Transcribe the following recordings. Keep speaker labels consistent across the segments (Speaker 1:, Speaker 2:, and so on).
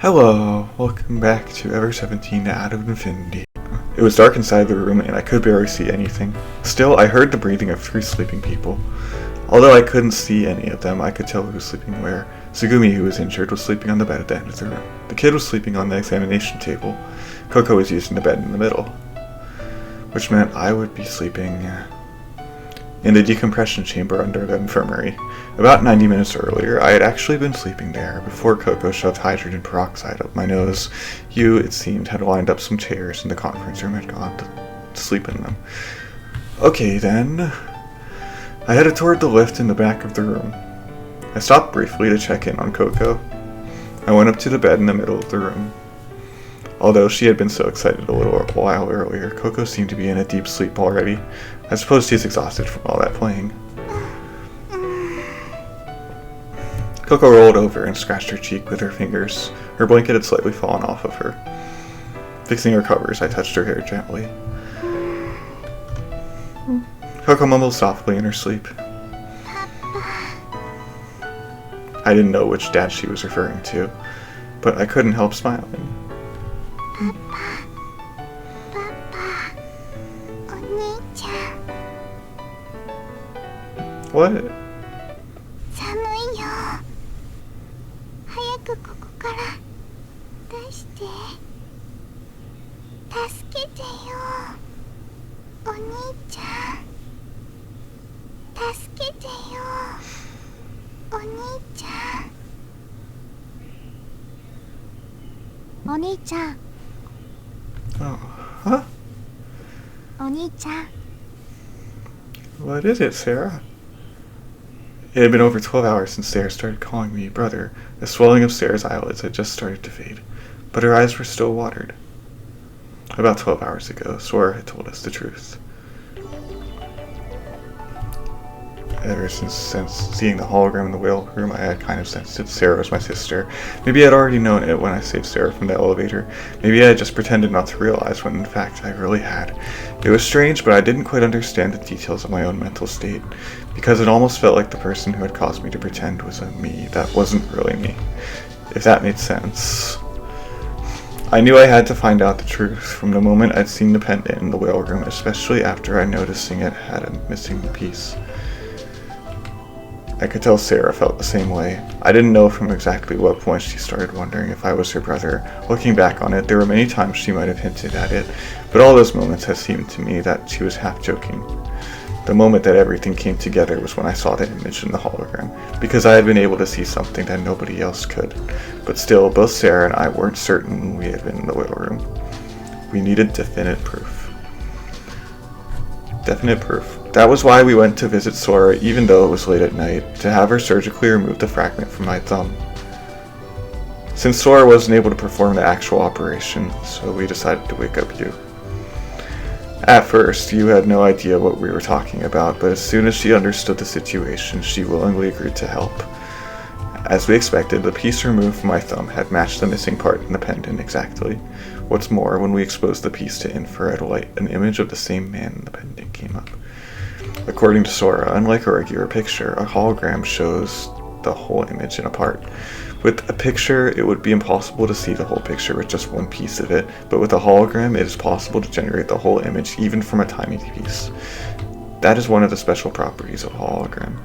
Speaker 1: Hello, welcome back to Ever17 Out of Infinity. It was dark inside the room and I could barely see anything. Still, I heard the breathing of 3 sleeping people. Although I couldn't see any of them, I could tell who was sleeping where. Tsugumi, who was injured, was sleeping on the bed at the end of the room. The kid was sleeping on the examination table. Coco was using the bed in the middle, which meant I would be sleeping in the decompression chamber under the infirmary. About 90 minutes earlier, I had actually been sleeping there before Coco shoved hydrogen peroxide up my nose. You, it seemed, had lined up some chairs in the conference room and had gone to sleep in them. Okay then. I headed toward the lift in the back of the room. I stopped briefly to check in on Coco. I went up to the bed in the middle of the room. Although she had been so excited a little while earlier, Coco seemed to be in a deep sleep already. I suppose she's exhausted from all that playing. Coco rolled over and scratched her cheek with her fingers. Her blanket had slightly fallen off of her. Fixing her covers, I touched her hair gently. Coco mumbled softly in her sleep. I didn't know which dad she was referring to, but I couldn't help smiling. What? Oh, huh? What is it, Sara? It had been over 12 hours since Sara started calling me brother. The swelling of Sara's eyelids had just started to fade, but her eyes were still watered. About 12 hours ago, Sora had told us the truth. Ever since seeing the hologram in the whale room, I had kind of sensed that Sara was my sister. Maybe I had already known it when I saved Sara from the elevator. Maybe I had just pretended not to realize when in fact I really had. It was strange, but I didn't quite understand the details of my own mental state, because it almost felt like the person who had caused me to pretend was a me that wasn't really me, if that made sense. I knew I had to find out the truth from the moment I'd seen the pendant in the whale room, especially after I noticing it had a missing piece. I could tell Sara felt the same way. I didn't know from exactly what point she started wondering if I was her brother. Looking back on it, there were many times she might have hinted at it, but all those moments had seemed to me that she was half joking. The moment that everything came together was when I saw the image in the hologram, because I had been able to see something that nobody else could. But still, both Sara and I weren't certain we had been in the whale room. We needed definite proof. Definite proof. That was why we went to visit Sora, even though it was late at night, to have her surgically remove the fragment from my thumb. Since Sora wasn't able to perform the actual operation, so we decided to wake up you. At first, you had no idea what we were talking about, but as soon as she understood the situation, she willingly agreed to help. As we expected, the piece removed from my thumb had matched the missing part in the pendant exactly. What's more, when we exposed the piece to infrared light, an image of the same man in the pendant came up. According to Sora, unlike a regular picture, a hologram shows the whole image in a part. With a picture, it would be impossible to see the whole picture with just one piece of it, but with a hologram, it is possible to generate the whole image even from a tiny piece. That is one of the special properties of a hologram.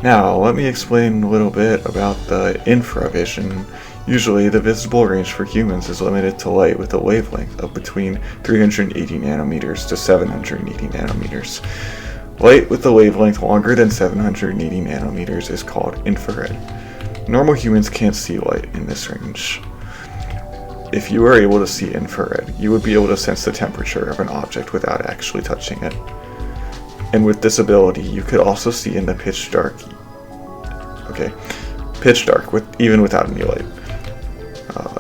Speaker 1: Now, let me explain a little bit about the infravision. Usually, the visible range for humans is limited to light with a wavelength of between 380 nanometers to 780 nanometers. Light with a wavelength longer than 780 nanometers is called infrared. Normal humans can't see light in this range. If you were able to see infrared, you would be able to sense the temperature of an object without actually touching it. And with this ability, you could also see in the pitch dark, even without any light.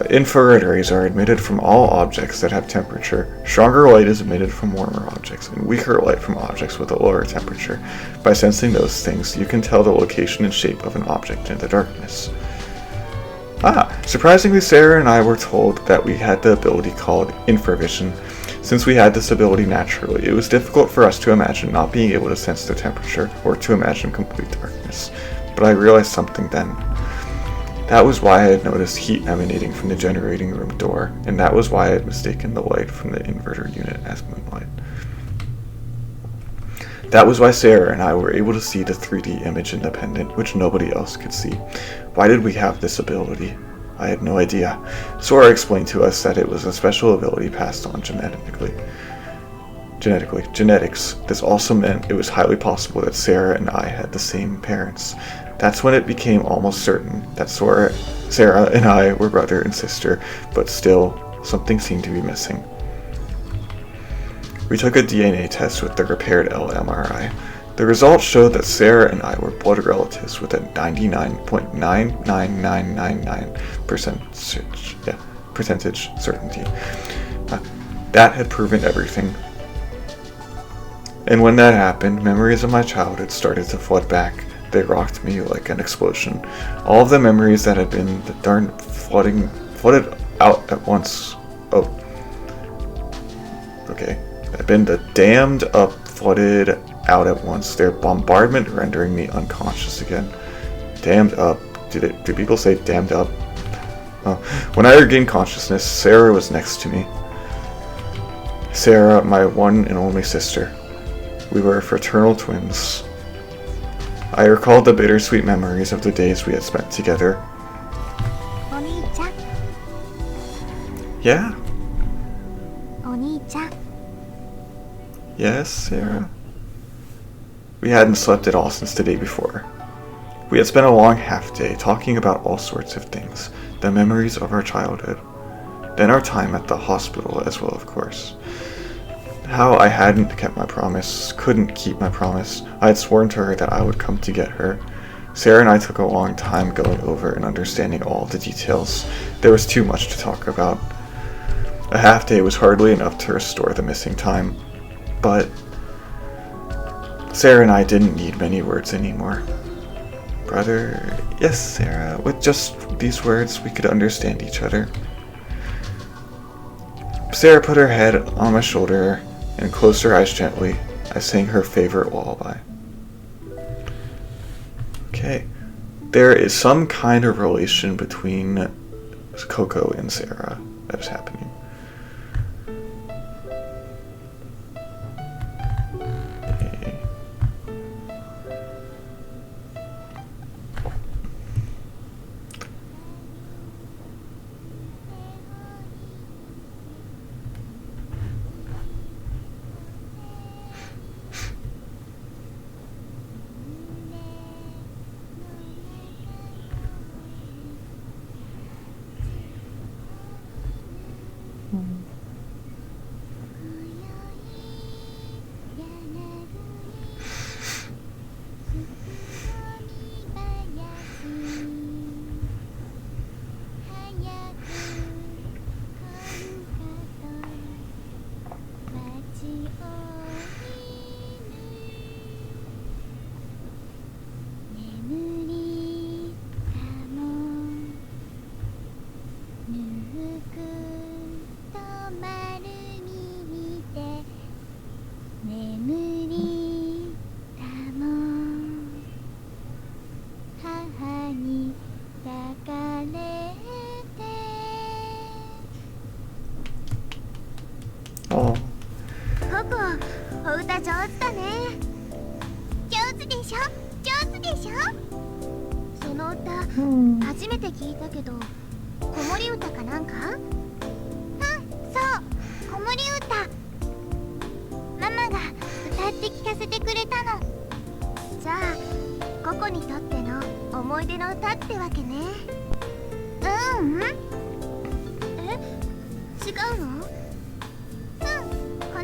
Speaker 1: Infrared rays are emitted from all objects that have temperature. Stronger light is emitted from warmer objects, and weaker light from objects with a lower temperature. By sensing those things, you can tell the location and shape of an object in the darkness. Surprisingly, Sara and I were told that we had the ability called infravision. Since we had this ability naturally, it was difficult for us to imagine not being able to sense the temperature or to imagine complete darkness. But I realized something then. That was why I had noticed heat emanating from the generating room door, and that was why I had mistaken the light from the inverter unit as moonlight. That was why Sara and I were able to see the 3D image independent, which nobody else could see. Why did we have this ability? I had no idea. Sora explained to us that it was a special ability passed on genetics. This also meant it was highly possible that Sara and I had the same parents. That's when it became almost certain that Sara and I were brother and sister, but still, something seemed to be missing. We took a DNA test with the repaired LMRI. The results showed that Sara and I were blood relatives with a 99.99999% percentage certainty. That had proven everything. And when that happened, memories of my childhood started to flood back. They rocked me like an explosion. All of the memories that had been the darn flooded out at once. Oh. Okay. Had been the damned up flooded out at once. Their bombardment rendering me unconscious again. Damned up. Do people say damned up? When I regained consciousness, Sara was next to me. Sara, my one and only sister. We were fraternal twins. I recalled the bittersweet memories of the days we had spent together. Yeah? Yes, Sara? We hadn't slept at all since the day before. We had spent a long half-day talking about all sorts of things, the memories of our childhood, then our time at the hospital as well, of course. How I hadn't kept my promise, couldn't keep my promise. I had sworn to her that I would come to get her. Sara and I took a long time going over and understanding all the details. There was too much to talk about. A half-day was hardly enough to restore the missing time. But Sara and I didn't need many words anymore. Brother, yes, Sara, with just these words we could understand each other. Sara put her head on my shoulder and closed her eyes gently. I sang her favorite lullaby. Okay, there is some kind of relation between Coco and Sara that is happening.
Speaker 2: Coco, お歌上手だね。上手でしょ？上手でしょ？その歌、初めて聞いたけど、子守歌かなんか？そう、子守歌。ママが歌って聞かせてくれたの。じゃあ、ココにとっての思い出の歌ってわけね。うん？え？違うの？こ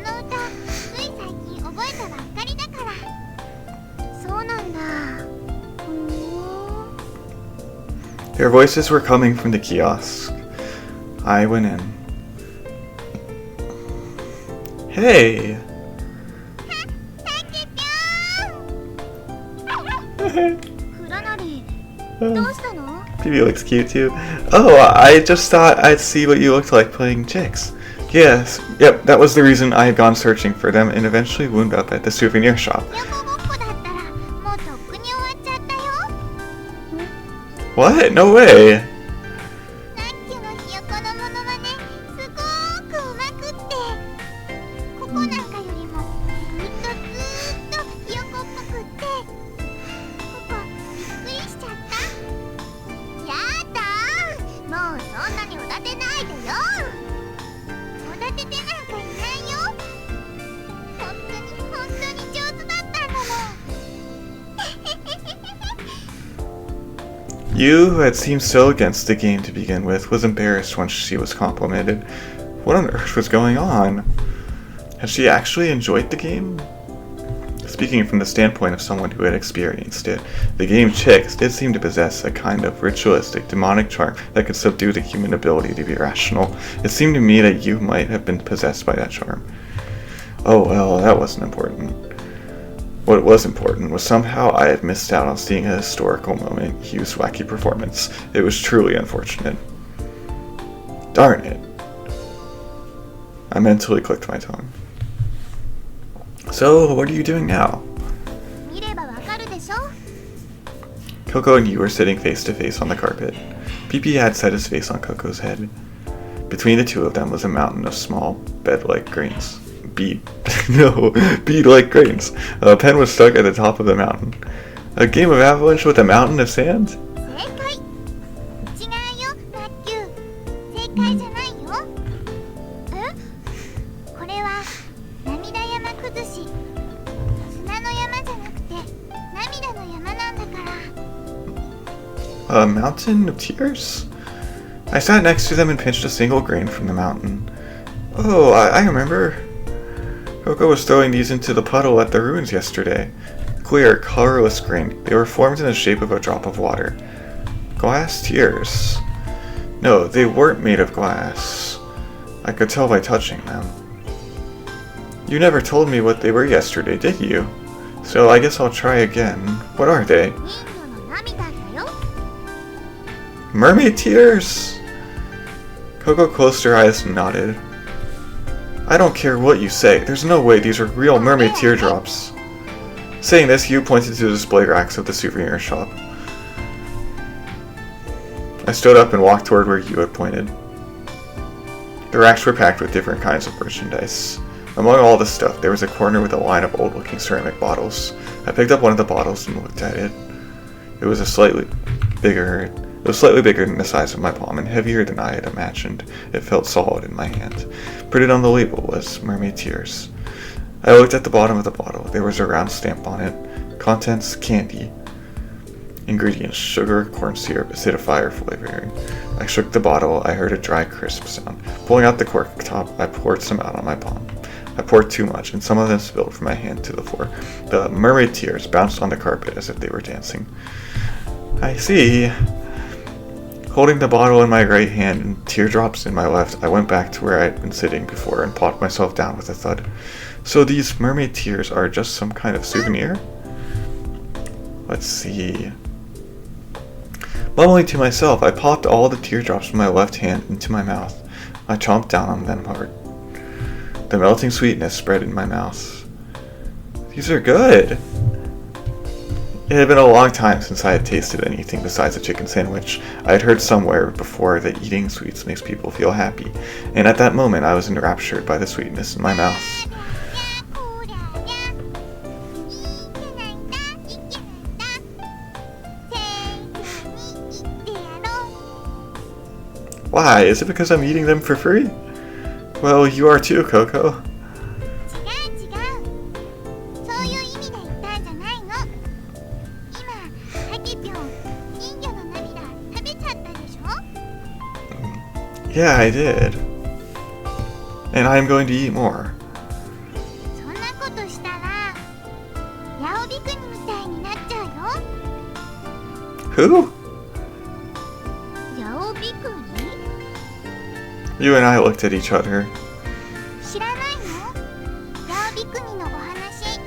Speaker 2: の歌、つい最近覚えたばっかりだから。そうなんだ。
Speaker 1: Their voices were coming from the kiosk. I went in. Hey! Baby looks cute too. Oh, I just thought I'd see what you looked like playing chicks. Yes, yep, that was the reason I had gone searching for them and eventually wound up at the souvenir shop. What? No way!
Speaker 2: さっきのひよこのものまねすごーくうまくって、ここなんかよりもずっとひよこっぽくって、ここびっくりしちゃった。やだー、もうそんなにおだてないでよ。おだててなんかいないよ。本当に上手だったんだもん。
Speaker 1: You, who had seemed so against the game to begin with, was embarrassed once she was complimented. What on earth was going on? Had she actually enjoyed the game? Speaking from the standpoint of someone who had experienced it, the game Chicks did seem to possess a kind of ritualistic, demonic charm that could subdue the human ability to be rational. It seemed to me that you might have been possessed by that charm. Oh well, that wasn't important. What was important was somehow I had missed out on seeing a historical moment Hugh's wacky performance. It was truly unfortunate. Darn it. I mentally clicked my tongue. So, what are you doing now?
Speaker 2: 見ればわかるでしょ。
Speaker 1: Coco and you were sitting face to face on the carpet. PP had set his face on Coco's head. Between the two of them was a mountain of small, bed-like grains. Bead-like grains. A pen was stuck at the top of the mountain. A game of avalanche with a mountain of sand?
Speaker 2: 正解。違うよ、マッキュー。正解じゃないよ。これは涙山崩し。砂の山じゃなくて涙の山なんだから。
Speaker 1: A mountain of tears? I sat next to them and pinched a single grain from the mountain. Oh, I remember. Coco was throwing these into the puddle at the ruins yesterday. Clear, colorless grain. They were formed in the shape of a drop of water. Glass tears. No, they weren't made of glass. I could tell by touching them. You never told me what they were yesterday, did you? So I guess I'll try again. What are they?
Speaker 2: 人魚の涙だよ。
Speaker 1: Mermaid tears! Coco closed her eyes and nodded. I don't care what you say. There's no way these are real mermaid teardrops. Saying this, Hugh pointed to the display racks of the souvenir shop. I stood up and walked toward where Hugh had pointed. The racks were packed with different kinds of merchandise. Among all the stuff, there was a corner with a line of old-looking ceramic bottles. I picked up one of the bottles and looked at it. It was slightly bigger than the size of my palm and heavier than I had imagined. It felt solid in my hand. Printed on the label was Mermaid Tears. I looked at the bottom of the bottle. There was a round stamp on it. Contents, candy. Ingredients, sugar, corn syrup, acidifier flavoring. I shook the bottle. I heard a dry, crisp sound. Pulling out the cork top, I poured some out on my palm. I poured too much, and some of them spilled from my hand to the floor. The mermaid tears bounced on the carpet as if they were dancing. I see. Holding the bottle in my right hand and teardrops in my left, I went back to where I had been sitting before and plopped myself down with a thud. So these mermaid tears are just some kind of souvenir? Let's see. Mumbling to myself, I popped all the teardrops from my left hand into my mouth. I chomped down on them hard. The melting sweetness spread in my mouth. These are good! It had been a long time since I had tasted anything besides a chicken sandwich. I had heard somewhere before that eating sweets makes people feel happy, and at that moment I was enraptured by the sweetness in my mouth. Why? Is it because I'm eating them for free? Well, you are too, Coco.
Speaker 2: 違う違う。そういう意味で言ったんじゃないの。今、ハキピョン、人魚の涙食べちゃったでしょ。
Speaker 1: Yeah, I did. And I'm going to eat more.
Speaker 2: そんなことしたら、ヤオビクニみたいになっちゃうよ。
Speaker 1: Who?
Speaker 2: ヤオビクニ？
Speaker 1: You and I looked at each other.
Speaker 2: 知らないの？ヤオビクニのお話。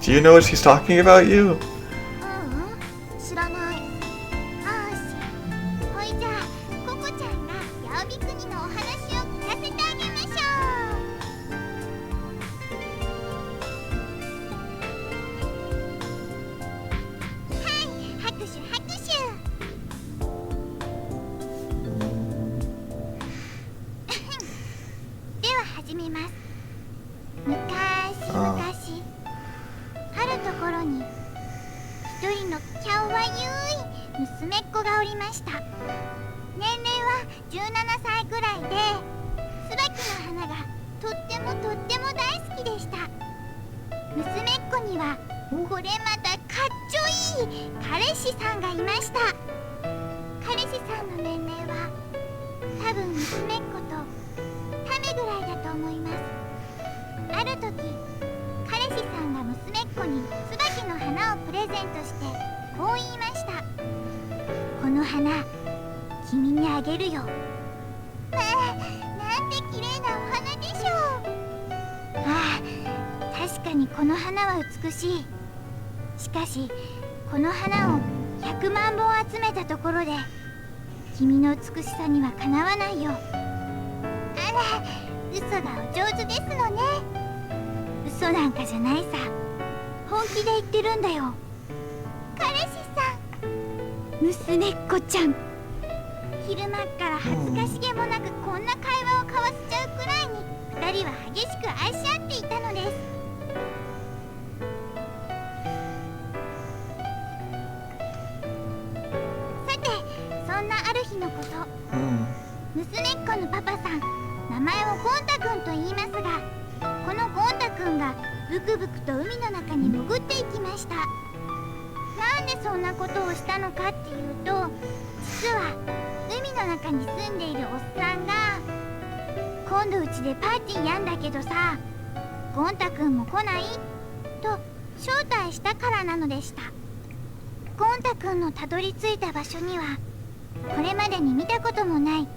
Speaker 1: Do you know what she's talking about, you?
Speaker 2: 知らない。あーし。ほいじゃあ、ココちゃんがヤオビクニのお話を聞かせてあげましょう。はい、拍手拍手。娘っ子がおりました。年齢は17歳ぐらいで、椿の花がとっても大好きでした。娘っ子にはこれまたかっちょいい彼氏さんがいました。彼氏さんの年齢は多分娘っ子とタメぐらいだと思います。ある時、彼氏さんが娘っ子に椿の花をプレゼントしてこう言いました。この花、君にあげるよ。まあ、なんて綺麗なお花でしょう。ああ、確かにこの花は美しい。しかし、この花を100万本集めたところで君の美しさにはかなわないよ。あら、嘘がお上手ですのね。嘘なんかじゃないさ。本気で言ってるんだよ。彼氏さん、娘っ子ちゃん。昼間っから恥ずかしげもなくこんな会話を交わせちゃうくらいに2人は激しく愛し合っていたのです。さて、そんなある日のこと、娘っ子のパパさん、名前をゴン太くんと言いますが、このゴン太くんがブクブクと海の中に潜っていきました。なんでそんなことをしたのかっていうと、実は海の中に住んでいるおっさんが、今度うちでパーティーやんだけどさ、ゴン太くんも来ない？と招待したからなのでした。ゴン太くんのたどり着いた場所には、これまでに見たこともない立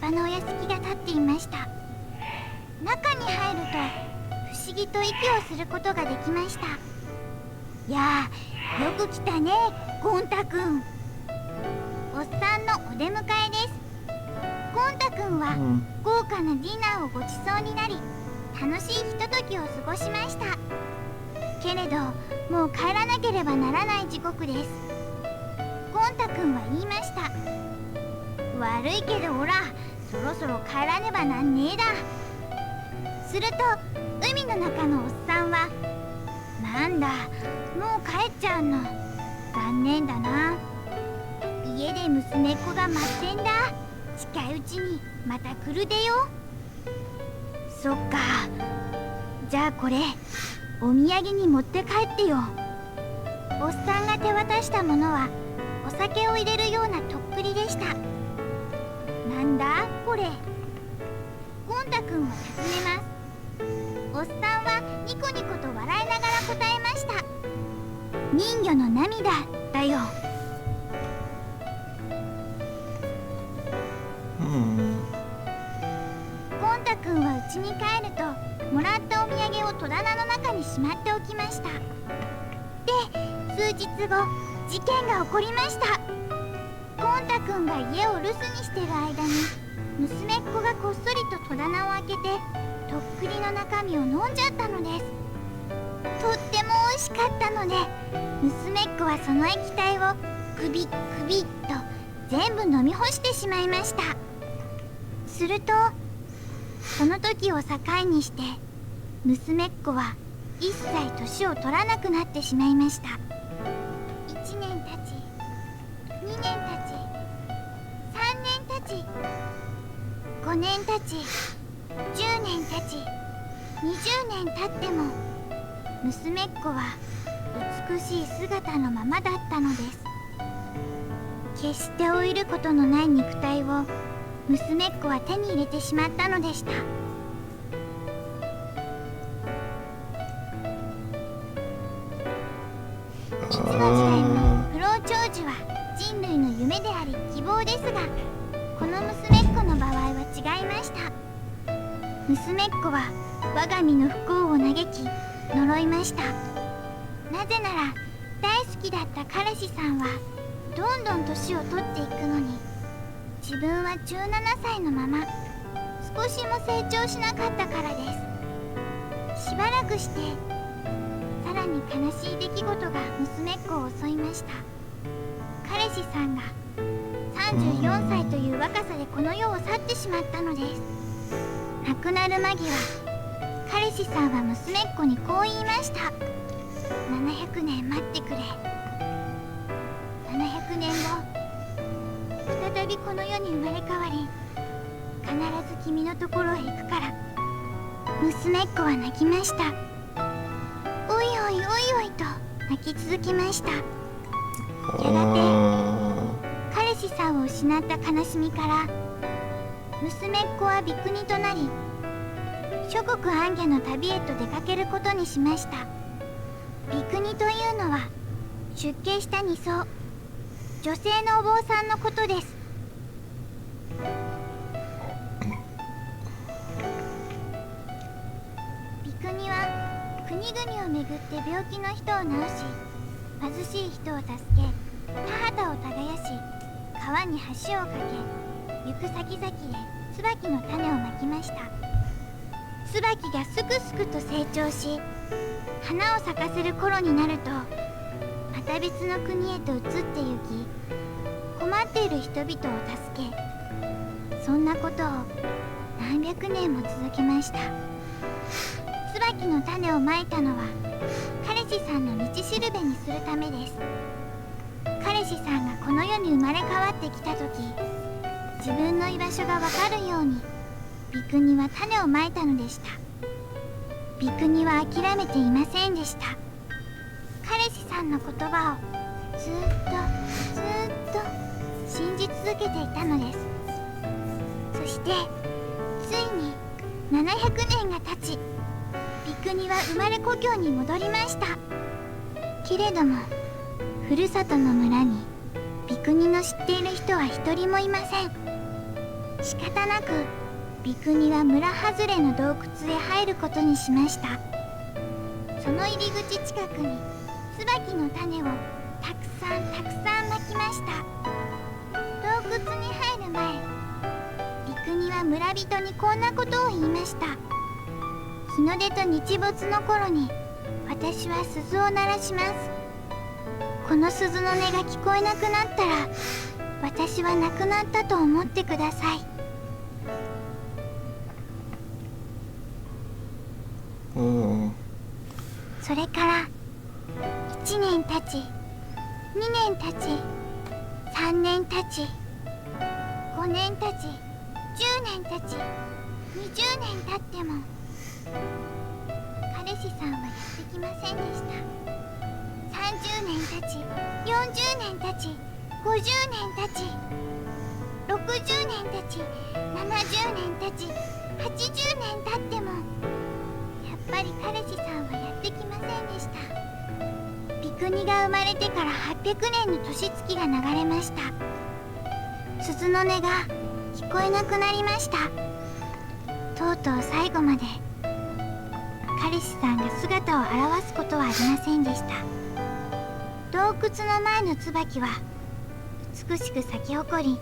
Speaker 2: 派なお屋敷が建っていました。中に入ると不思議と息をすることができました。いやー、よく来たね、ゴン太くん。おっさんのお出迎えです。ゴン太くんは豪華なディナーをごちそうになり、楽しいひとときを過ごしました。けれど、もう帰らなければならない時刻です。ゴン太くんは言いました。悪いけどほら、そろそろ帰らねばなんねえだ。すると海の中のおっさんは、なんだ、もう帰っちゃうの、残念だな。家で娘っ子が待ってんだ。近いうちにまた来るでよ。そっか、じゃあこれお土産に持って帰ってよ。おっさんが手渡したものはお酒を入れるようなとっくりでした。なんだこれ。ゴン太くんは尋ねます。おっさんはニコニコと笑いながら答えました。人魚の涙だよ。ゴン太くんは家に帰ると、もらったお土産を戸棚の中にしまっておきました。で、数日後、事件が起こりました。ゴン太くんが家を留守にしてる間に、娘っ子がこっそりと戸棚を開けてとっくりの中身を飲んじゃったのです。とっても美味しかったので、娘っ子はその液体をグビッグビッと全部飲み干してしまいました。するとその時を境にして、娘っ子は一切年を取らなくなってしまいました。1年経ち、2年経ち、3年経ち、5年経ち、10年経ち、20年経っても娘っ子は美しい姿のままだったのです。決して老いることのない肉体を娘っ子は手に入れてしまったのでした。いつの時代も不老長寿は人類の夢であり希望ですが、この娘っ子の場合は違いました。娘っ子は我が身の不幸を嘆き呪いました。なぜなら大好きだった彼氏さんはどんどん年を取っていくのに、自分は17歳のまま少しも成長しなかったからです。しばらくしてさらに悲しい出来事が娘っ子を襲いました。彼氏さんが34歳という若さでこの世を去ってしまったのです。亡くなる間際、彼氏さんは娘っ子にこう言いました。700年待ってくれ。700年後再びこの世に生まれ変わり、必ず君のところへ行くから。娘っ子は泣きました。おいおいおいおいと泣き続けました。やがて彼氏さんを失った悲しみから娘っ子はビクニとなり、諸国行脚の旅へと出かけることにしました。ビクニというのは出家した2層、女性のお坊さんのことです。ビクニは国々を巡って病気の人を治し、貧しい人を助け、田畑を耕し、川に橋を架け、行く先々へ椿の種をまきました。椿がすくすくと成長し、花を咲かせる頃になると、また別の国へと移って行き、困っている人々を助け、そんなことを何百年も続けました。椿の種をまいたのは彼氏さんの道しるべにするためです。彼氏さんがこの世に生まれ変わってきた時、自分の居場所がわかるようにビクニは種をまいたのでした。ビクニは諦めていませんでした。彼氏さんの言葉をずっと信じ続けていたのです。そしてついに700年が経ち、ビクニは生まれ故郷に戻りました。けれどもふるさとの村にビクニの知っている人は一人もいません。仕方なくビクニは村外れの洞窟へ入ることにしました。その入り口近くに椿の種をたくさんまきました。洞窟に入る前、ビクニは村人にこんなことを言いました。日の出と日没の頃に私は鈴を鳴らします。この鈴の音が聞こえなくなったら、私は亡くなったと思ってください。それから1年経ち、2年経ち、3年経ち、5年経ち、10年経ち、20年経っても彼氏さんはやってきませんでした。30年経ち、40年経ち、50年経ち、60年経ち、70年経ち、80年経ってもやっぱり彼氏さんはやってきませんでした。ビクニが生まれてから800年の年月が流れました。鈴の音が聞こえなくなりました。とうとう最後まで彼氏さんが姿を現すことはありませんでした。洞窟の前の椿は美しく咲き誇り、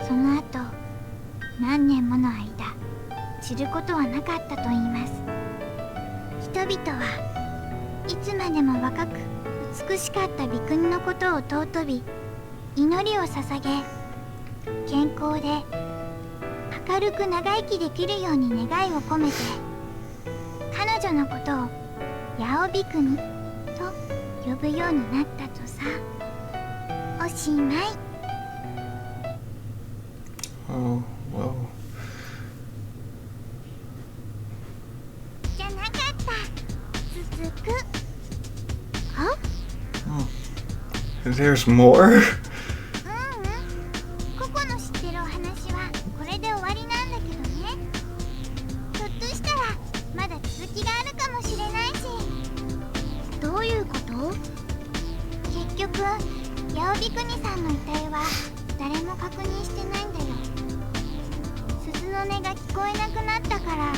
Speaker 2: その後何年もの間散ることはなかったと言います。人々はいつまでも若く美しかったビクニのことを尊び、祈りを捧げ、健康で明るく長生きできるように願いを込めて、彼女のことをヤオビクニと呼ぶようになったとさ。おしまい。
Speaker 1: Oh, well.
Speaker 2: じゃなかった。続く。は？
Speaker 1: There's more?
Speaker 2: ココの知ってるお話はこれで終わりなんだけどね。ひょっとしたらまだ続きがあるかもしれないし。どういうこと？結局ヤオビクニさんの遺体は誰も確認してないんだよ。鈴の音が聞こえなくなったから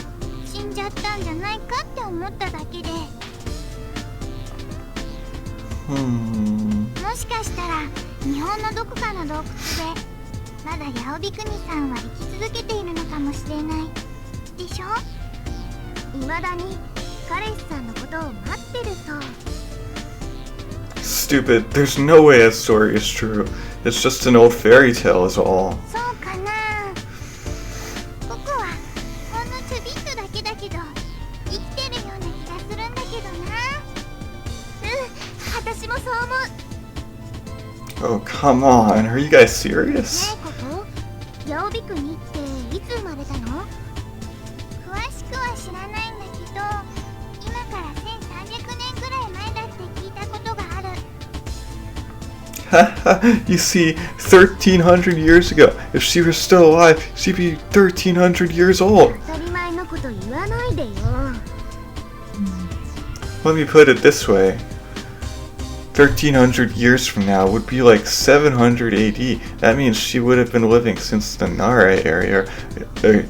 Speaker 2: 死んじゃったんじゃないかって思っただけで。もしかしたら日本のどこかの洞窟でまだヤオビクニさんは生き続けているのかもしれないでしょ。未だに彼氏さんのことを待ってるそう。
Speaker 1: Stupid. There's no way that story is true. It's just an old fairy tale is all.
Speaker 2: そうかな。ここはほんのちょびっとだけだけど生きてるような気がするんだけどな。私もそう思う。
Speaker 1: Come on, are you guys
Speaker 2: ね
Speaker 1: serious?
Speaker 2: えここ、八帯国っていつ生まれたの？詳しくは知らないんだけど、今から1300年ぐらい前だって聞いたことがある。
Speaker 1: Haha, you see, 1300 years ago. If she were still alive, she'd be 1300 years old.
Speaker 2: 当たり前のこと言わないでよ。
Speaker 1: Let me put it this way. 1300 years from now would be like 700 AD. That means she would have been living since the Nara era, or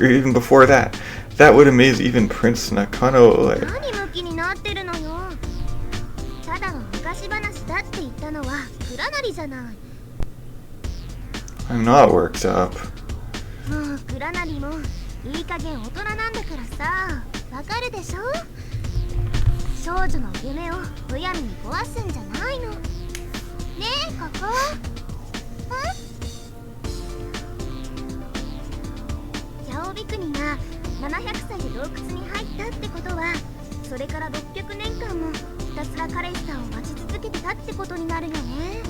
Speaker 1: even before that. That would amaze even Prince Nakano.
Speaker 2: 何向きになってるのよ。ただの昔話だって言ったのは蔵なりじゃない。
Speaker 1: I'm not worked up.
Speaker 2: もう蔵なりもいい加減大人なんだからさ、わかるでしょ？少女の夢をむやみに壊すんじゃないの。ねえここ。八帯国が700歳で洞窟に入ったってことは、それから600年間もひたすら彼氏さんを待ち続けてたってことになるよね。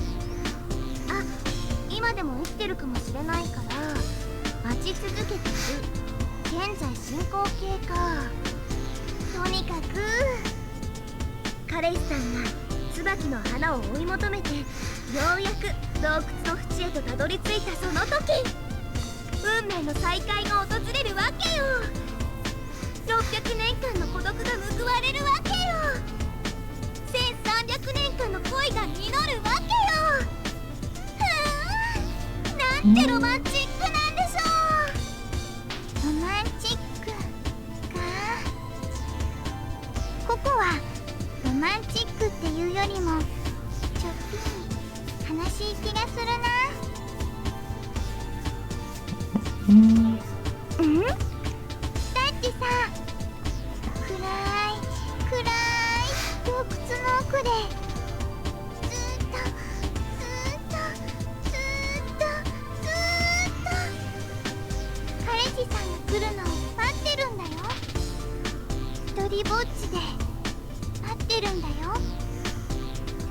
Speaker 2: あ、今でも生きてるかもしれないから待ち続けてる。現在進行形か。とにかく彼氏さんが椿の花を追い求めて、ようやく洞窟の淵へとたどり着いたその時、運命の再会が訪れるわけよ。600年間の孤独が報われるわけよ。1300年間の恋が実るわけよ。なんてロマンチックなんでしょう。ロマンチックか。ここはロマンチックっていうよりもちょっぴり悲しい気がするな。うん？だってさ、暗い洞窟の奥でずっと彼氏さんが来るのを待ってるんだよ。一人ぼっちで待ってるんだよ。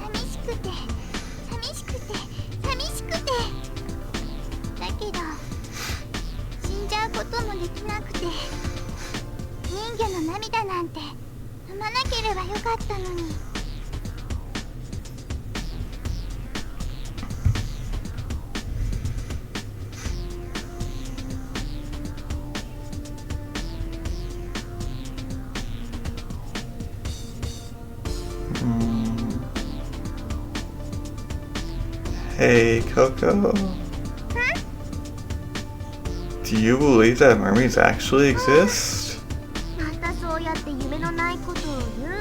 Speaker 2: 寂しくてだけど死んじゃうこともできなくて、人魚の涙なんて飲まなければよかったのに。
Speaker 1: Hey, Coco. Do you believe that mermaids actually exist?
Speaker 2: またそうやって夢のないことを言う。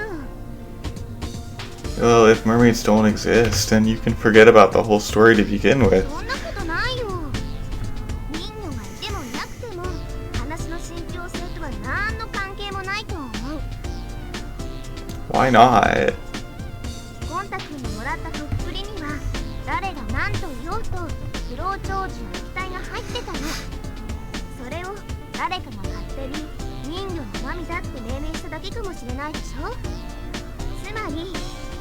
Speaker 1: Well, if mermaids don't exist, then you can forget about the whole story to begin with.
Speaker 2: そんなことないよ。人魚がいてもいなくても話の信憑性とは何の関係もないと思う。
Speaker 1: Why not?
Speaker 2: ゴン太くんにもらったとっくりには、誰が何と言おうと不老長寿の液体が入ってたの。それを誰かが勝手に人魚の涙って命名しただけかもしれないでしょ。つまり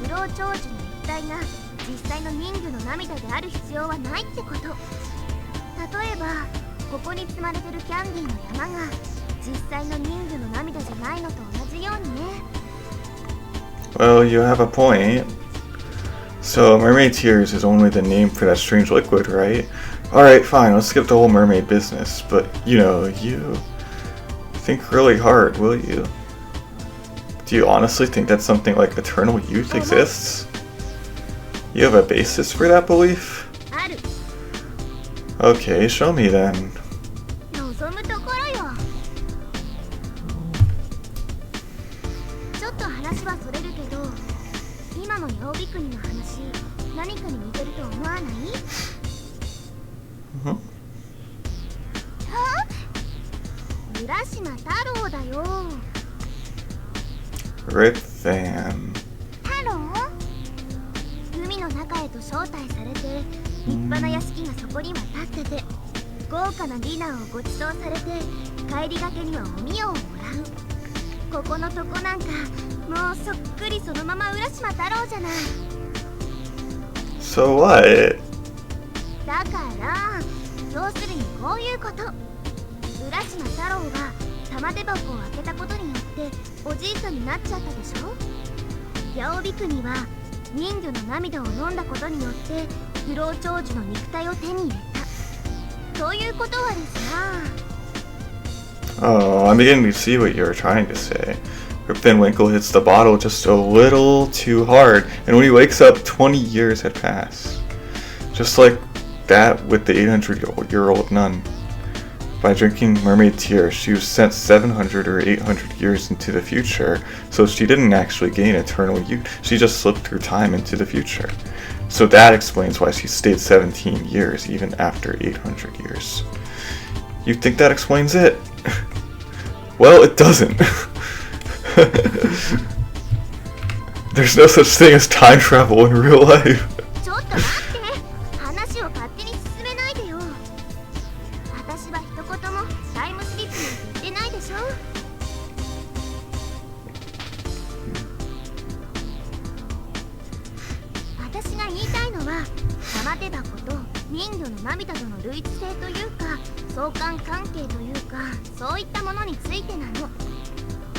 Speaker 2: 不老長寿の液体が実際の人魚の涙である必要はないってこと。例えばここに積まれてるキャンディーの山が実際の人魚の涙じゃないのと同じようにね。
Speaker 1: Well, you have a point. So, mermaid tears is only the name for that strange liquid, right? Alright, fine, let's skip the whole mermaid business. But, you think really hard, will you? Do you honestly think that something like eternal youth exists? You have a basis for that belief?
Speaker 2: ある。
Speaker 1: Okay, show me then.
Speaker 2: 望むところよ。ちょっと話はそれるけど、今の八帯国の話、何かに似てると思わない？ 浦島太郎だよ。
Speaker 1: Rip Van.
Speaker 2: 太郎？海の中へと招待されて、立派な屋敷がそこには立ってて、豪華なディナーをご馳走されて、帰りがけにはおみよをもらう。ここのとこなんかもうそっくりそのまま浦島太郎じゃない。
Speaker 1: So what?
Speaker 2: だから要するにこういうこと。浦島太郎が玉手箱を開けたことによっておじいさんになっちゃったでしょ。八尾ビクには人魚の涙を飲んだことによって不老長寿の肉体を手に入れたということはですな。
Speaker 1: Oh, I'm beginning to see what you're trying to say. Rip Van Winkle hits the bottle just a little too hard, and when he wakes up, 20 years had passed. Just like that with the 800-year-old nun. By drinking mermaid tears, she was sent 700 or 800 years into the future, so she didn't actually gain eternal youth, she just slipped through time into the future. So that explains why she stayed 17 years even after 800 years. You think that explains it? Well, it doesn't. There's no such thing as time travel in real life.
Speaker 2: ちょっと待って、話を勝手に進めないでよ。私は一言もタイムスリップなんて言ってないでしょ。私が言いたいのは玉手箱と人魚の涙との類似性というか相関関係というかそういったものについてなの。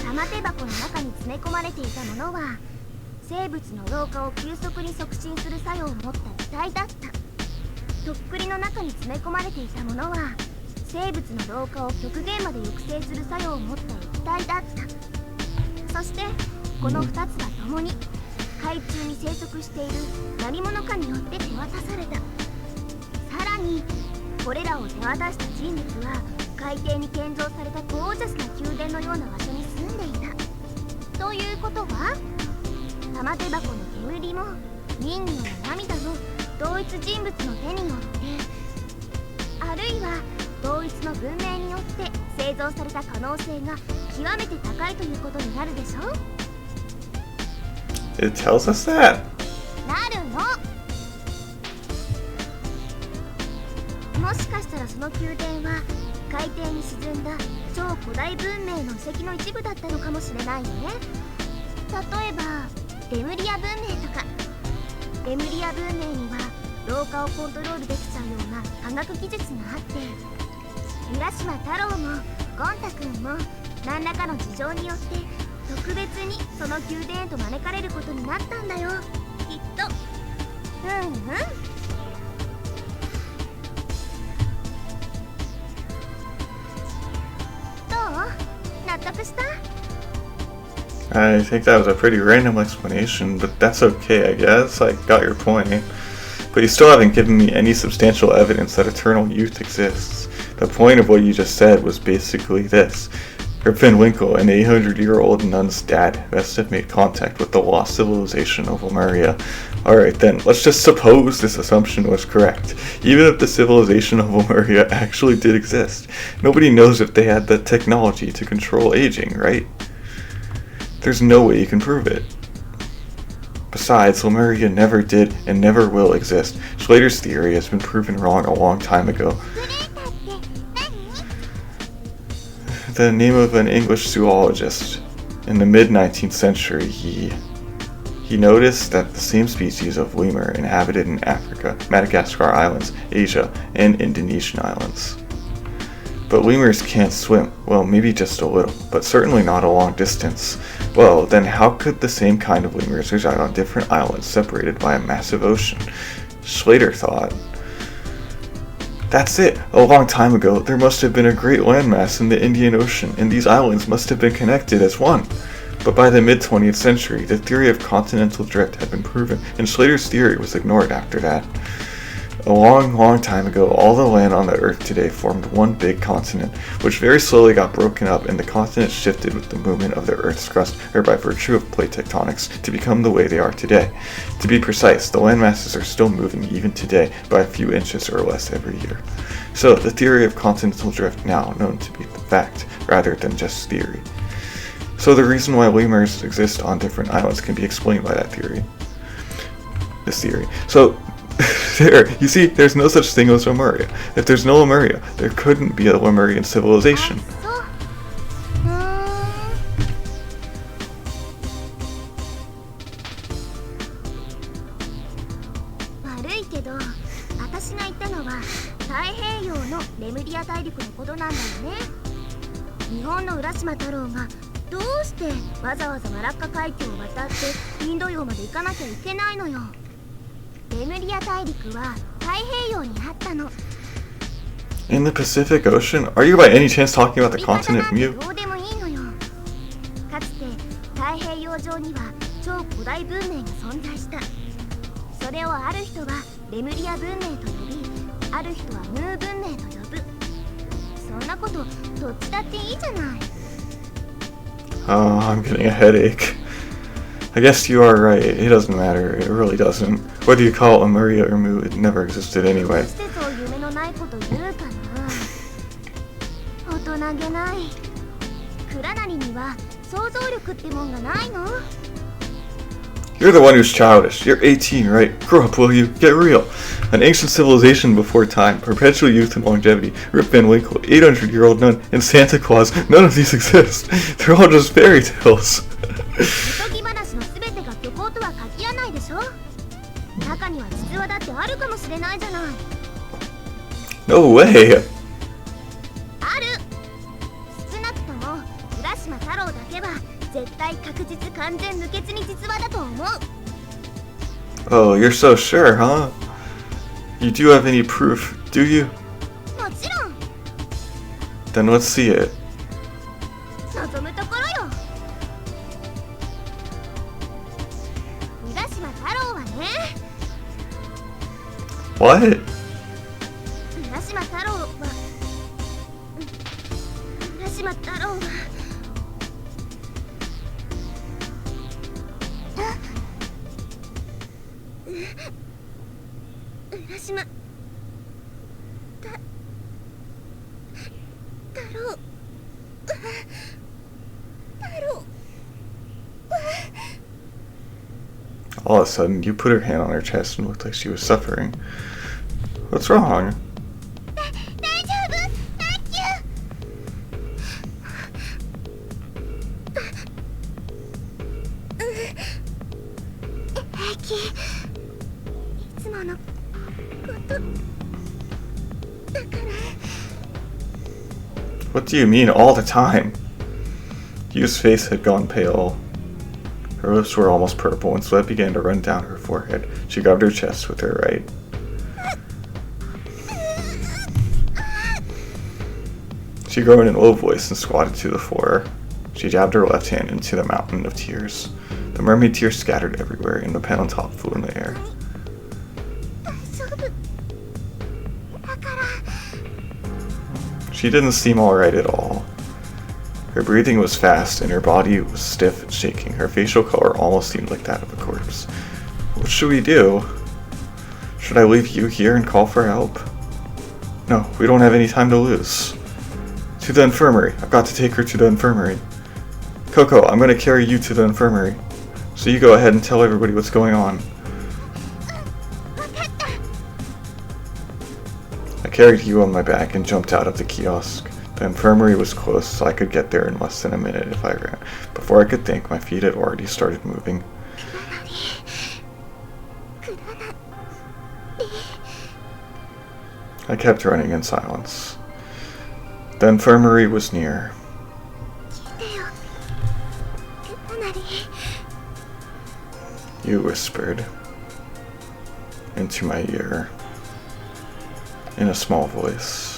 Speaker 2: 玉手箱の中に詰め込まれていたものは生物の老化を急速に促進する作用を持った気体だった。とっくりの中に詰め込まれていたものは生物の老化を極限まで抑制する作用を持った液体だった。そしてこの2つは共に海中に生息している何者かによって手渡された。さらにこれらを手渡した人物は海底に建造されたゴージャスな宮殿のような場所に住んでいた。ということは玉手箱の煙も人魚の涙も同一人物の手によってあるいは同一の文明によって製造された可能性が極めて高いということになるでしょ。
Speaker 1: It tells us that.
Speaker 2: なるの。もしかしたらその宮殿は海底に沈んだ超古代文明の遺跡の一部だったのかもしれないよね。例えばレムリア文明とか。レムリア文明には老化をコントロールできちゃうような科学技術があって浦島太郎もゴン太くんも何らかの事情によって特別にその宮殿へと招かれることになったんだよきっと。どう？納得した？
Speaker 1: I think that was a pretty random explanation, but that's okay, I guess. I got your point. But you still haven't given me any substantial evidence that eternal youth exists. The point of what you just said was basically this. Rip Van Winkle, an 800-year-old nun's dad, must have made contact with the lost civilization of Lemuria. Alright then, let's just suppose this assumption was correct. Even if the civilization of Lemuria actually did exist, nobody knows if they had the technology to control aging, right? There's no way you can prove it. Besides, Lemuria never did and never will exist. Schlater's theory has been proven wrong a long time ago. The name of an English zoologist. In the mid-19th century, he noticed that the same species of lemur inhabited in Africa, Madagascar Islands, Asia, and Indonesian islands. But lemurs can't swim. Well, maybe just a little, but certainly not a long distance. Well, then how could the same kind of lemurs reside on different islands separated by a massive ocean? Schlater thought. That's it! A long time ago, there must have been a great landmass in the Indian Ocean, and these islands must have been connected as one. But by the mid-20th century, the theory of continental drift had been proven, and Schlater's theory was ignored after that. A long, long time ago, all the land on the Earth today formed one big continent, which very slowly got broken up, and the continent shifted with the movement of the Earth's crust, or by virtue of plate tectonics, to become the way they are today. To be precise, the land masses are still moving even today by a few inches or less every year. So, the theory of continental drift now known to be fact, rather than just theory. So the reason why lemurs exist on different islands can be explained by that theory. This theory. So, there, you see, there's no such thing as Lemuria. If there's no Lemuria, there couldn't be a Lemurian civilization.
Speaker 2: 私が言ったのは太平洋のレムリア大陸のことなんだよね。日本の浦島太郎がどうしてわざわざマラッカ海峡を渡ってインド洋まで行かなきゃいけないのよ。レムリア大陸は太平洋にあったの。
Speaker 1: In the Pacific Ocean? Are you by any chance talking about the continent Mu?
Speaker 2: どうでもいいのよ。かつて太平洋上には超古代文明が存在した。それをある人はレムリア文明と呼び、ある人はムー文明と呼ぶ。そんなことどっちだっていいじゃない。
Speaker 1: Oh, I'm getting a headache. I guess you are right. It doesn't matter. It really doesn't. Whether you call it Lemuria or Mu, it never existed anyway.
Speaker 2: どうしてそう夢のないこと言うかな。大人げない。倉成には想像力ってもんがないの？
Speaker 1: You're the one who's childish. You're 18, right? Grow up, will you? Get real. An ancient civilization before time, perpetual youth and longevity, Rip Van Winkle, 800-year-old nun, and Santa Claus. None of these exist. They're all just fairy tales.
Speaker 2: おとぎ話の全てが虚構とは限らないでしょ。中には実話だってあるかもしれないじゃない。
Speaker 1: No way.
Speaker 2: ある。少なくとも浦島太郎だけは絶対確実完全無欠に実話だと思う。
Speaker 1: Oh, you're so sure, huh? You do have any proof, do you?
Speaker 2: もちろん。
Speaker 1: Then let's see it.
Speaker 2: 望むところよ。浦島太郎はね。
Speaker 1: What?
Speaker 2: 浦島太郎は浦島太郎は浦島太郎
Speaker 1: All of a sudden, you put her hand on her chest and looked like she was suffering. What's wrong?
Speaker 2: 大丈夫？サンキュー。平気。いつものことだから。
Speaker 1: What do you mean all the time? Yu's face had gone pale. Her lips were almost purple and sweat began to run down her forehead. She grabbed her chest with her right. She groaned in a low voice and squatted to the floor. She jabbed her left hand into the mountain of tears. The mermaid tears scattered everywhere and the pen on top flew in the air.
Speaker 2: 大丈夫。だから。
Speaker 1: She didn't seem alright at all. Her breathing was fast and her body was stiff and shaking. Her facial color almost seemed like that of a corpse. What should we do? Should I leave you here and call for help? No, we don't have any time to lose. To the infirmary. I've got to take her to the infirmary. Coco, I'm going to carry you to the infirmary. So you go ahead and tell everybody what's going on. I carried you on my back and jumped out of the kiosk. The infirmary was close, so I could get there in less than a minute if I ran. Before I could think, my feet had already started moving. I kept running in silence. The infirmary was near. You whispered into my ear in a small voice.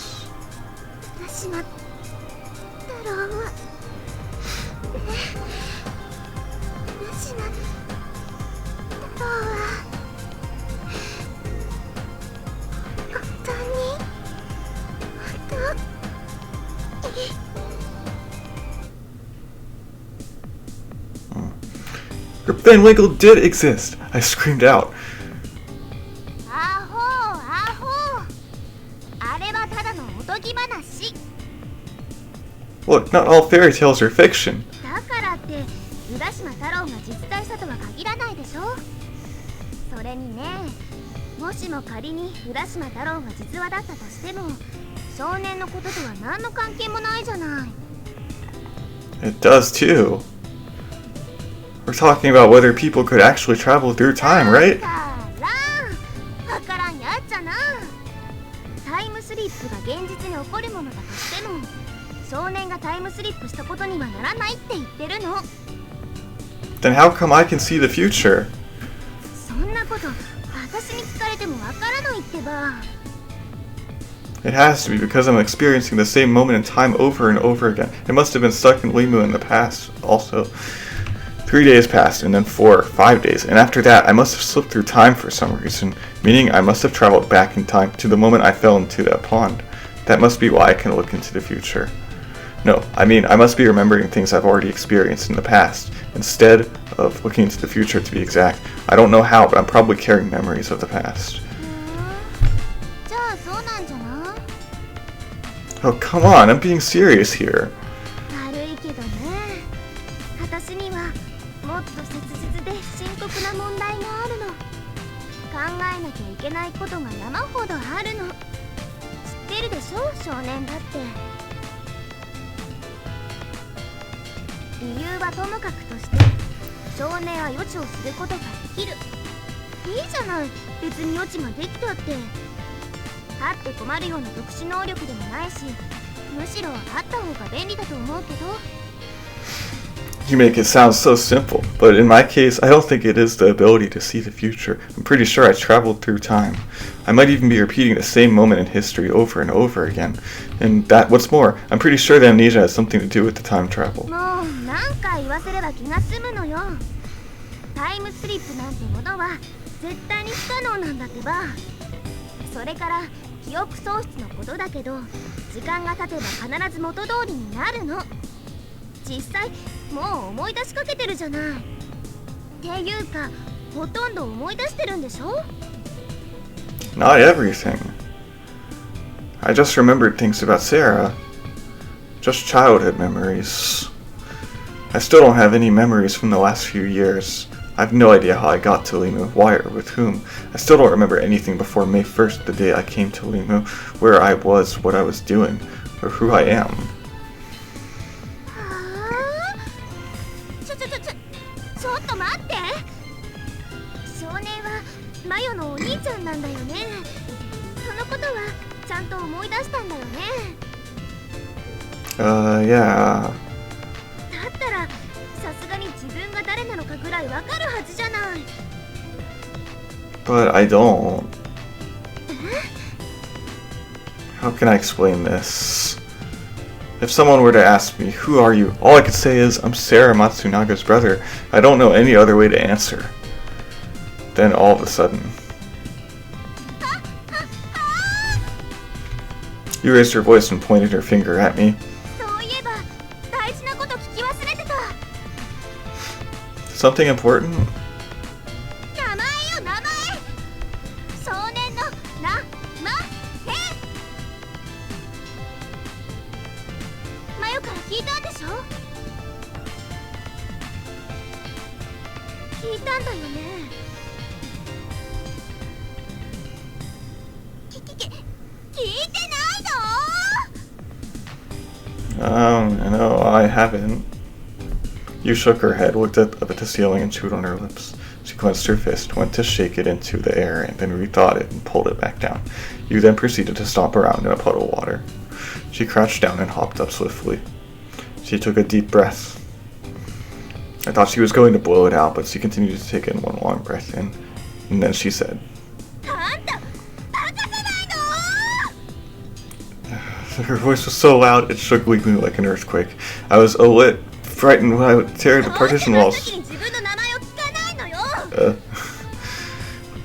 Speaker 1: Rip Van Winkle did exist! I screamed out. Look, not all fairy tales are fiction.
Speaker 2: だからって浦島太郎が実在したとは限らないでしょ。それにね、もしも仮に浦島太郎が実話だったとしても、少年のこととは何の関係もないじゃない。
Speaker 1: It does too. We're talking about whether people could actually travel through time, right?
Speaker 2: わからんやっちゃな。タイムスリップが現実に起こるものだとしても、少年がタイムスリップしたことにはならないって言ってるの。
Speaker 1: Then how come I can see the future?
Speaker 2: そんなこと私に聞かれてもわからないってば。
Speaker 1: It has to be because I'm experiencing the same moment in time over and over again. It must have been stuck in Limu in the past also. 3 days passed, and then 4 or 5 days, and after that I must have slipped through time for some reason, meaning I must have traveled back in time to the moment I fell into that pond. That must be why I can look into the future. No, I mean I must be remembering things I've already experienced in the past, instead of looking into the future to be exact. I don't know how, but I'm probably carrying memories of the past.
Speaker 2: じゃあそうなんじゃな。
Speaker 1: Oh, come on, I'm being serious here.
Speaker 2: 悪いけどね、私にはもっと切実で深刻な問題があるの。考えなきゃいけないことが山ほどあるの。知ってるでしょ、少年だって。理由はともかくとして、少年は予知をすることができる。いいじゃない、別に予知ができたって。あって困るような特殊能力でもないし、むしろあった方が便利だと思うけど。
Speaker 1: You make it sound so simple, but in my case, I don't think it is the ability to see the future. I'm pretty sure I traveled through time. I might even be repeating the same moment in history over and over again. And what's more, I'm pretty sure the amnesia has something to do with the time travel.
Speaker 2: もう何回言わせれば気が済むのよ。タイムスリップなんてものは絶対に不可能なんだってば。それから記憶喪失のことだけど、時間が経てば必ず元通りになるの。実際もう思い出しかけてるじゃない。っていうかほとんど思い出してるんでしょ。
Speaker 1: Not everything. I just remembered things about Sara. Just childhood memories. I still don't have any memories from the last few years. I have no idea how I got to Limu, why or with whom. I still don't remember anything before May 1st, the day I came to Limu, where I was, what I was doing, or who I am.
Speaker 2: ちょっと待って。少年はマヨのお兄ちゃんなんだよね。そのことはちゃんと思い出したんだよね。
Speaker 1: Yeah.
Speaker 2: だったらさすがに自分が誰なのかぐらいわかるはずじゃない。
Speaker 1: But I don't. How can I explain this? If someone were to ask me, who are you? All I could say is, I'm Sara Matsunaga's brother. I don't know any other way to answer. Then all of a sudden... You raised your voice and pointed your finger at me.
Speaker 2: そういえば大事なこと聞き忘れてた。
Speaker 1: Something important?
Speaker 2: 名前よ、名前。少年の名前。マヨから聞いたんでしょ。聞いたんだよね。聞いてないの？
Speaker 1: No, I haven't. You shook her head, looked up at the ceiling, and chewed on her lips. She clenched her fist, went to shake it into the air, and then rethought it and pulled it back down. You then proceeded to stomp around in a puddle of water. She crouched down and hopped up swiftly. She took a deep breath. I thought she was going to blow it out, but she continued to take in one long breath in, and then she said,
Speaker 2: あんたバカじゃないの？
Speaker 1: Her voice was so loud it shook Limu like an earthquake. I was lit, frightened when I would tear the partition walls.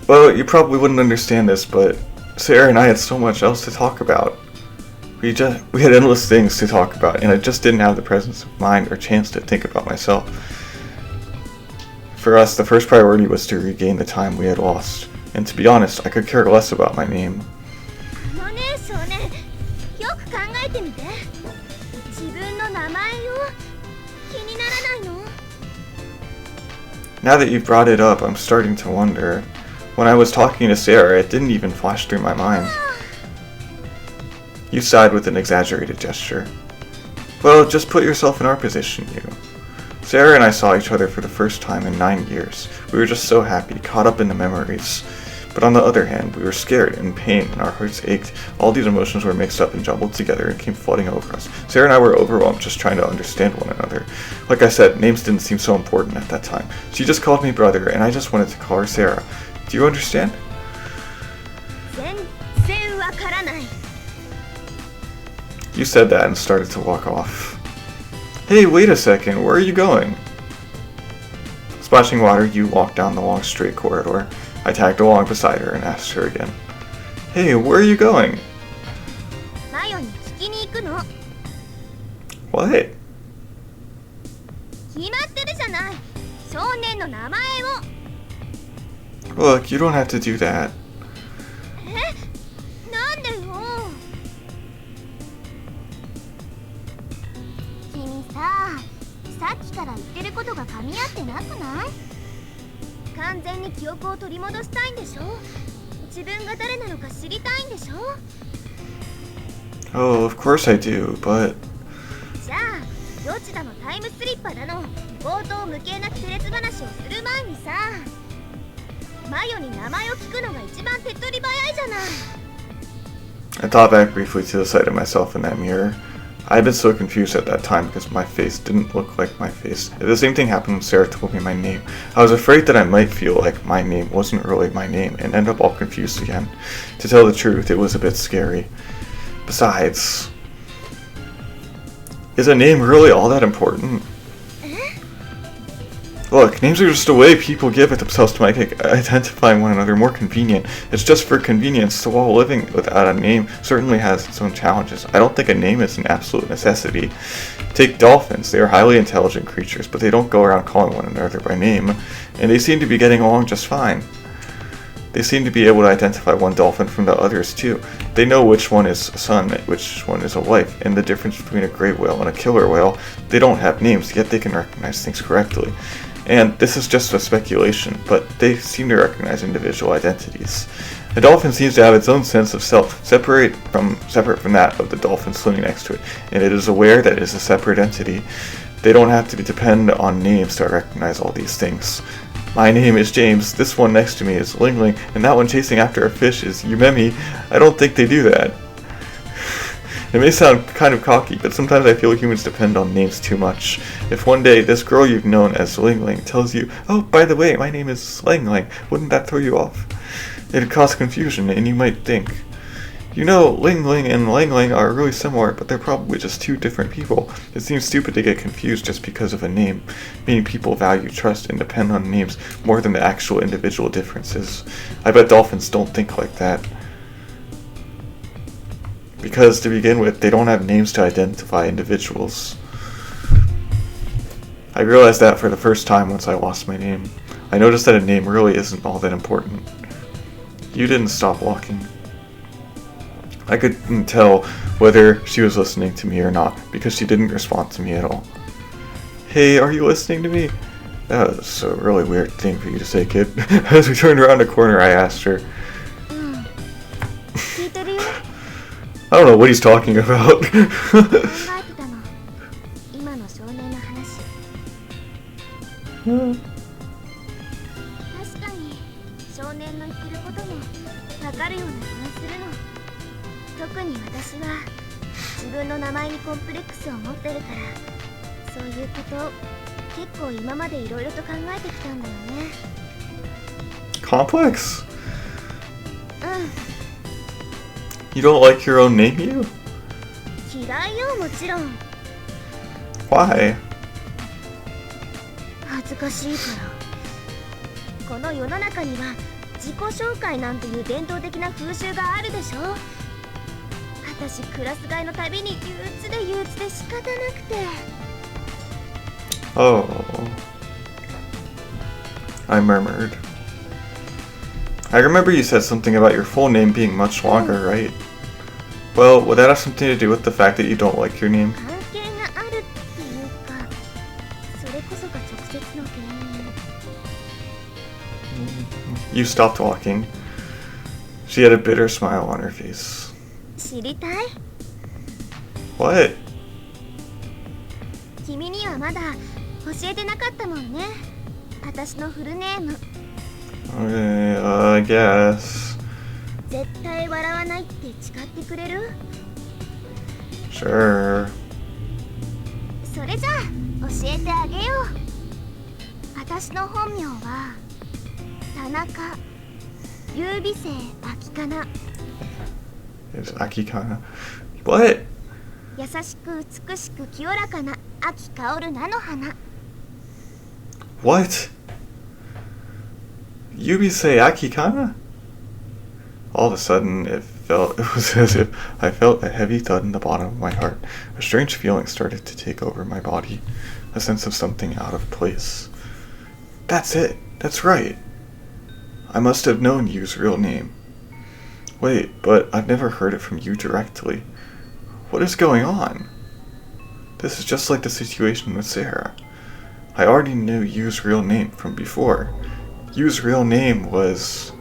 Speaker 1: Well, you probably wouldn't understand this, but Sara and I had so much else to talk about. We had endless things to talk about, and I just didn't have the presence of mind or chance to think about myself. For us, the first priority was to regain the time we had lost, and to be honest, I could care less about my name.
Speaker 2: 少年、よく考えてみて。自分の名前を気にならないの？
Speaker 1: Now that you've brought it up, I'm starting to wonder. When I was talking to Sara, it didn't even flash through my mind. You sighed with an exaggerated gesture. Well, just put yourself in our position, you. Sara and I saw each other for the first time in 9 years. We were just so happy, caught up in the memories. But on the other hand, we were scared, in pain, and our hearts ached. All these emotions were mixed up and jumbled together and came flooding over us. Sarah and I were overwhelmed just trying to understand one another. Like I said, names didn't seem so important at that time. She just called me brother, and I just wanted to call her Sarah. Do you understand? You said that and started to walk off. Hey, wait a second, where are you going? Splashing water, you walked down the long straight corridor. I tagged along beside her and asked her again. Hey, where are you going? What? Look, you don't have to do that. Oh, of course I do, but... I thought back briefly to the sight of myself in that mirror. I had been so confused at that time because my face didn't look like my face. The same thing happened when Sarah told me my name. I was afraid that I might feel like my name wasn't really my name and end up all confused again. To tell the truth, it was a bit scary. Besides, is a name really all that important? Look, names are just a way people give it themselves to make identifying one another more convenient. It's just for convenience, so while living without a name certainly has its own challenges, I don't think a name is an absolute necessity. Take dolphins. They are highly intelligent creatures, but they don't go around calling one another by name, and they seem to be getting along just fine. They seem to be able to identify one dolphin from the others too. They know which one is a son, which one is a wife, and the difference between a gray whale and a killer whale. They don't have names, yet they can recognize things correctly. And this is just a speculation, but they seem to recognize individual identities. A dolphin seems to have its own sense of self, separate from that of the dolphin swimming next to it, and it is aware that it is a separate entity. They don't have to depend on names to recognize all these things. My name is James, this one next to me is Ling Ling, and that one chasing after a fish is Yumemi. I don't think they do that. It may sound kind of cocky, but sometimes I feel humans depend on names too much. If one day this girl you've known as Ling Ling tells you, oh, by the way, my name is Slang Ling, wouldn't that throw you off? It'd cause confusion, and you might think, you know, Ling Ling and Lang Ling are really similar, but they're probably just two different people. It seems stupid to get confused just because of a name. Many people value trust and depend on names more than the actual individual differences. I bet dolphins don't think like that. Because, to begin with, they don't have names to identify individuals. I realized that for the first time once I lost my name. I noticed that a name really isn't all that important. You didn't stop walking. I couldn't tell whether she was listening to me or not, because she didn't respond to me at all. Hey, are you listening to me? That was a really weird thing for you to say, kid. As we turned around the corner, I asked her. I don't know what he's talking about. Complex? You don't like your own name, you? Why?
Speaker 2: 恥ずかしいから。この世の中には自己紹介なんていう伝統的な風習があるでしょ。私クラス替えのたびに憂鬱で仕方なくて。
Speaker 1: Oh. I murmured. I remember you said something about your full name being much longer, right? Well, would that have something to do with the fact that you don't like your name? You stopped walking. She had a bitter smile on her face. What?
Speaker 2: 君にはまだ教えてなかったもんね。私のフルネーム。
Speaker 1: Okay, I guess.
Speaker 2: 絶対笑わないって誓ってくれる？
Speaker 1: Sure.
Speaker 2: それじゃあ教えてあげよう。私の本名は田中Yubiseiakikana。
Speaker 1: It's Akikana. What?
Speaker 2: 優しく美しく清らかな秋香る菜の花。
Speaker 1: What? Yubiseiakikana? All of a sudden, it was as if I felt a heavy thud in the bottom of my heart. A strange feeling started to take over my body, a sense of something out of place. That's it. That's right. I must have known Yu's real name. Wait, but I've never heard it from you directly. What is going on? This is just like the situation with Sara. I already knew Yu's real name from before. Yu's real name was...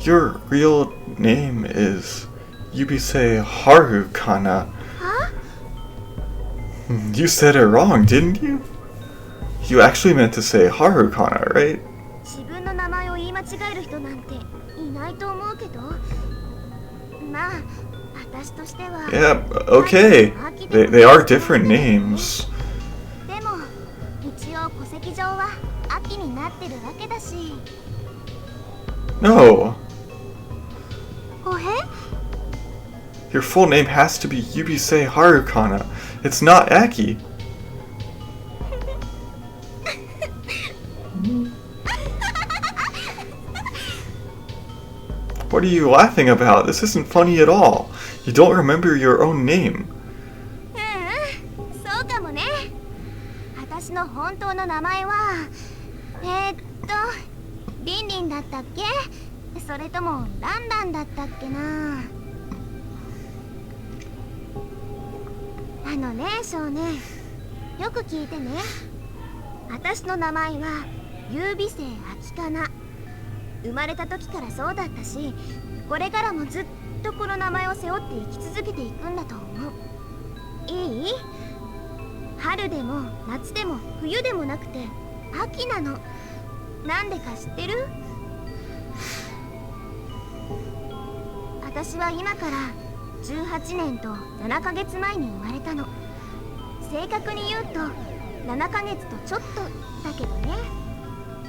Speaker 1: Your real name is Yubiseiharukana.
Speaker 2: Huh?
Speaker 1: You said it wrong, didn't you? You actually meant to say Harukana, right?
Speaker 2: 自分の名前を言い間違える人なんていないと思うけど、まあ私としては。
Speaker 1: Yeah, okay. They are different names.
Speaker 2: でも一応戸籍上は秋になってるわけだし。
Speaker 1: No.
Speaker 2: おへ？
Speaker 1: Your full name has to be Yubiseiharukana. It's not Aki. What are you laughing about? This isn't funny at all. You don't remember your own name.
Speaker 2: そうかもね。私の本当の名前はリンリンだったっけ？それともランランだったっけな。あのね少年、よく聞いてね。私の名前はYubiseiakikana。生まれた時からそうだったし、これからもずっとこの名前を背負って生き続けていくんだと思う。いい？春でも夏でも冬でもなくて秋なの。なんでか知ってる？私は今から18年と7ヶ月前に生まれたの。正確に言うと7ヶ月とちょっとだけどね。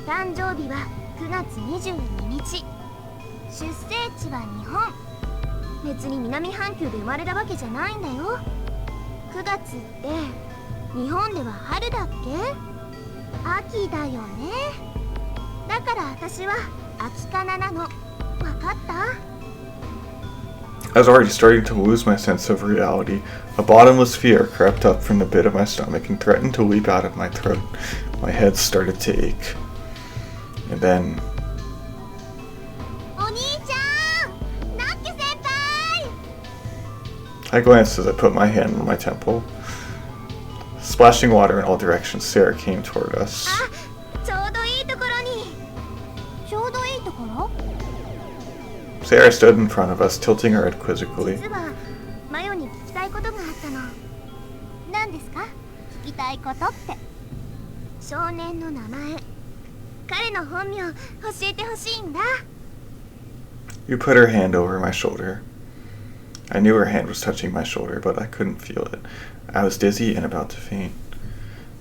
Speaker 2: 誕生日は9月22日。出生地は日本。別に南半球で生まれたわけじゃないんだよ。9月って日本では春だっけ？秋だよね。だから私は秋かななの。わかった？
Speaker 1: I was already starting to lose my sense of reality. A bottomless fear crept up from the pit of my stomach and threatened to leap out of my throat. My head started to ache. And then...
Speaker 2: お兄ちゃん！ナッケ先輩！
Speaker 1: I glanced as I put my hand on my temple. Splashing water in all directions, Sara came toward us.
Speaker 2: あ、ちょうどいいところに。ちょうどいいところ？
Speaker 1: Sara stood in front of us, tilting her head quizzically.
Speaker 2: 実はマヨに聞きたいことがあったの。何ですか？聞きたいことって。少年の名前、彼の本名教えてほしいんだ。
Speaker 1: You put her hand over my shoulder. I knew her hand was touching my shoulder, but I couldn't feel it. I was dizzy and about to faint.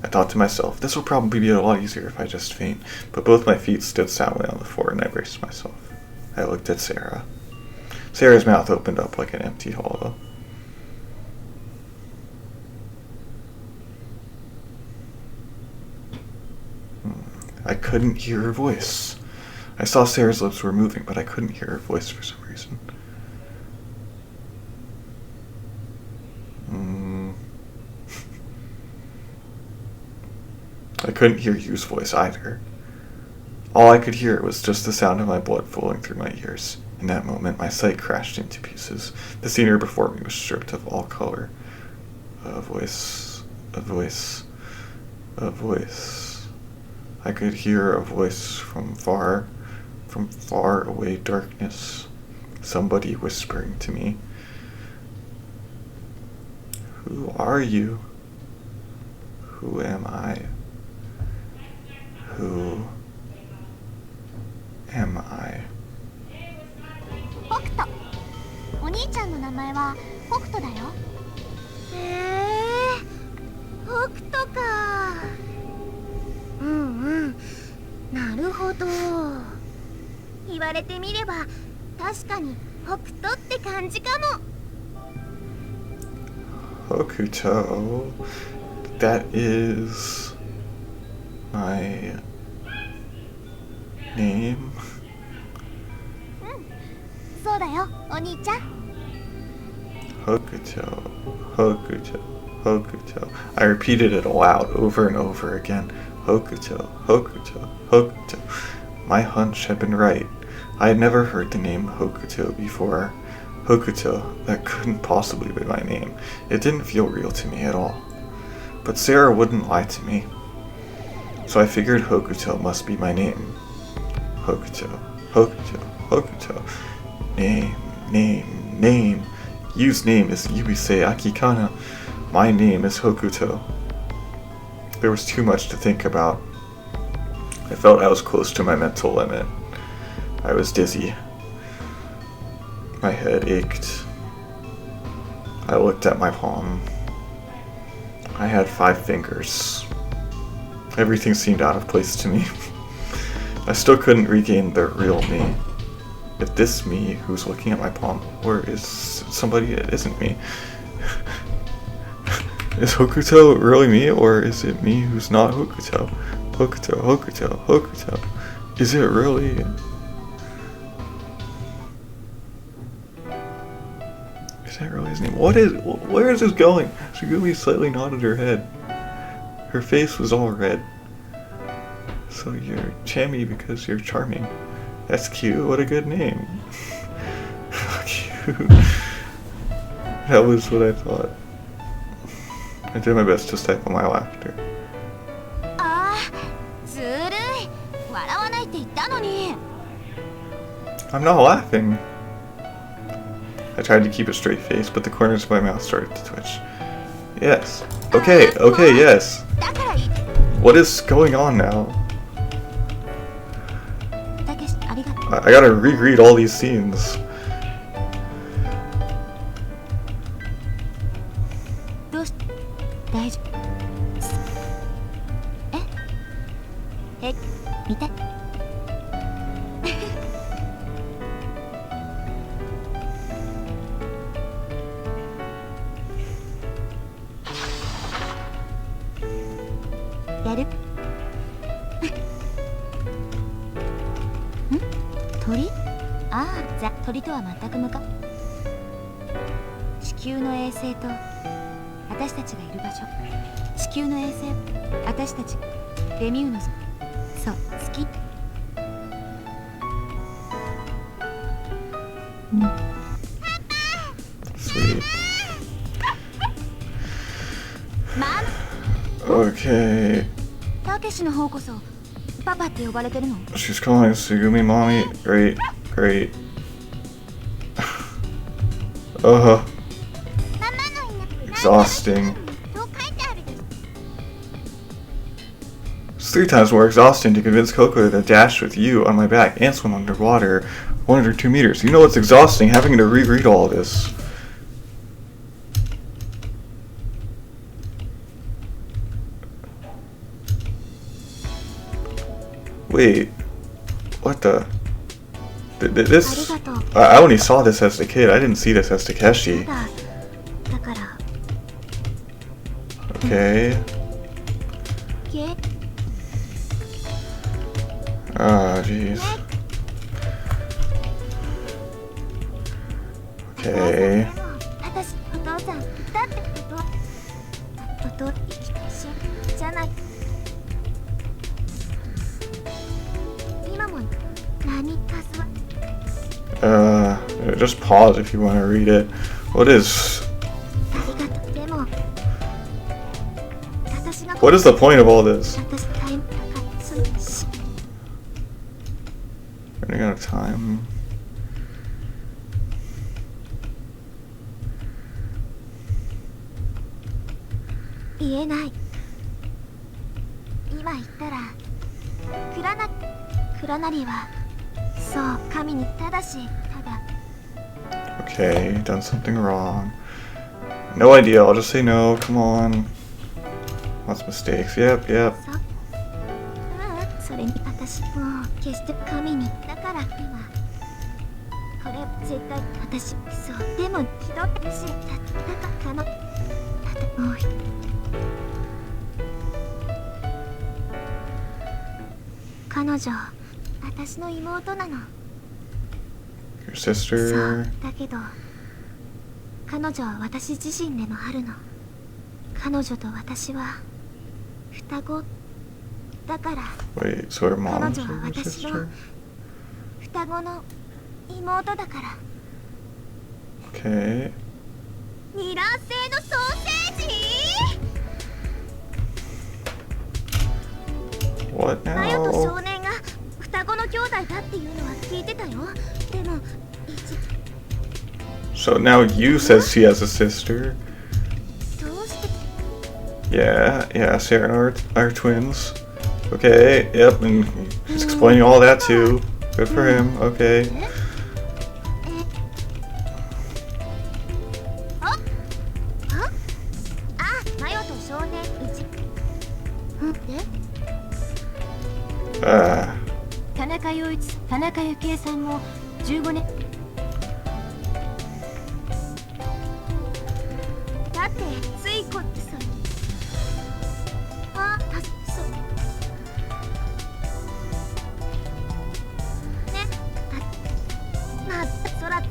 Speaker 1: I thought to myself, this will probably be a lot easier if I just faint, but both my feet stood soundly on the floor and I braced myself. I looked at Sara. Sara's mouth opened up like an empty hollow. I couldn't hear her voice. I saw Sara's lips were moving, but I couldn't hear her voice for some reason. I couldn't hear Yu's voice either. All I could hear was just the sound of my blood flowing through my ears. In that moment, my sight crashed into pieces. The scenery before me was stripped of all color. A voice. I could hear a voice from far away darkness. Somebody whispering to me. Who are you? Who am I? Who am I?
Speaker 2: 北斗。お兄ちゃんの名前は北斗だよ。へえ、北斗か。うんうん、なるほど。言われてみれば確かに北斗って感じかも。
Speaker 1: Hokuto. That is my name.
Speaker 2: そうだよ、お兄ちゃん。
Speaker 1: Hokuto, Hokuto, Hokuto. I repeated it aloud over and over again. Hokuto, Hokuto, Hokuto. My hunch had been right. I had never heard the name Hokuto before. Hokuto, that couldn't possibly be my name. It didn't feel real to me at all. But Sara wouldn't lie to me. So I figured Hokuto must be my name. Hokuto, Hokuto, Hokuto. Name. Yu's name is Yubiseiakikana. My name is Hokuto. There was too much to think about. I felt I was close to my mental limit. I was dizzy. My head ached. I looked at my palm. I had 5 fingers. Everything seemed out of place to me. I still couldn't regain the real me. If this me who's looking at my palm, or is somebody that isn't me? Is Hokuto really me, or is it me who's not Hokuto? Hokuto. Is it really? Is that really his name? Where is this going? Tsugumi slightly nodded her head. Her face was all red. So you're Chammy because you're charming. That's cute, what a good name. Cute. That was what I thought. I did my best to stifle my laughter. I'm not laughing. I tried to keep a straight face, but the corners of my mouth started to twitch. Yes. Okay, yes. What is going on now? I gotta reread all these scenes. Sweet. Okay. She's calling Tsugumi mommy. Great. Exhausting. It's 3 times more exhausting to convince Coco to dash with you on my back and swim underwater 1 or 2 meters. You know what's exhausting? Having to reread all this. Wait. What the? This... I only saw this as a kid. I didn't see this as Takeshi. Okay. Ah, jeez. Okay. Just pause if you want to read it. What is the point of all this? Running out of time.
Speaker 2: そう、神にただし、ただ。
Speaker 1: Okay, done something wrong. No idea, I'll just say no, come on. Lots of mistakes, yep.
Speaker 2: それに私もう決して神にだから今これ絶対私そうでもひどいしだからもう彼女私の妹なの。
Speaker 1: Your sister?
Speaker 2: そうだけど彼女は私自身でもあるの。彼女と私は双子だから。
Speaker 1: Wait, so her
Speaker 2: 彼
Speaker 1: mom's
Speaker 2: 女は
Speaker 1: your
Speaker 2: 私
Speaker 1: sister?
Speaker 2: の双子の妹だから。
Speaker 1: Okay.
Speaker 2: ニラ製のソーセージ？
Speaker 1: What
Speaker 2: マヨと
Speaker 1: now?
Speaker 2: 少年が双子の兄弟だっていうのは聞いてたよ。でも
Speaker 1: So now you says she has a sister.
Speaker 2: どうして
Speaker 1: Yeah, Sarah and our twins. Okay, yep, and he's explaining all that too. Good for him, okay.
Speaker 2: マヨと少年
Speaker 3: 田中陽一、田中幸恵さんも15年。
Speaker 2: だってついこってさそうねまあそら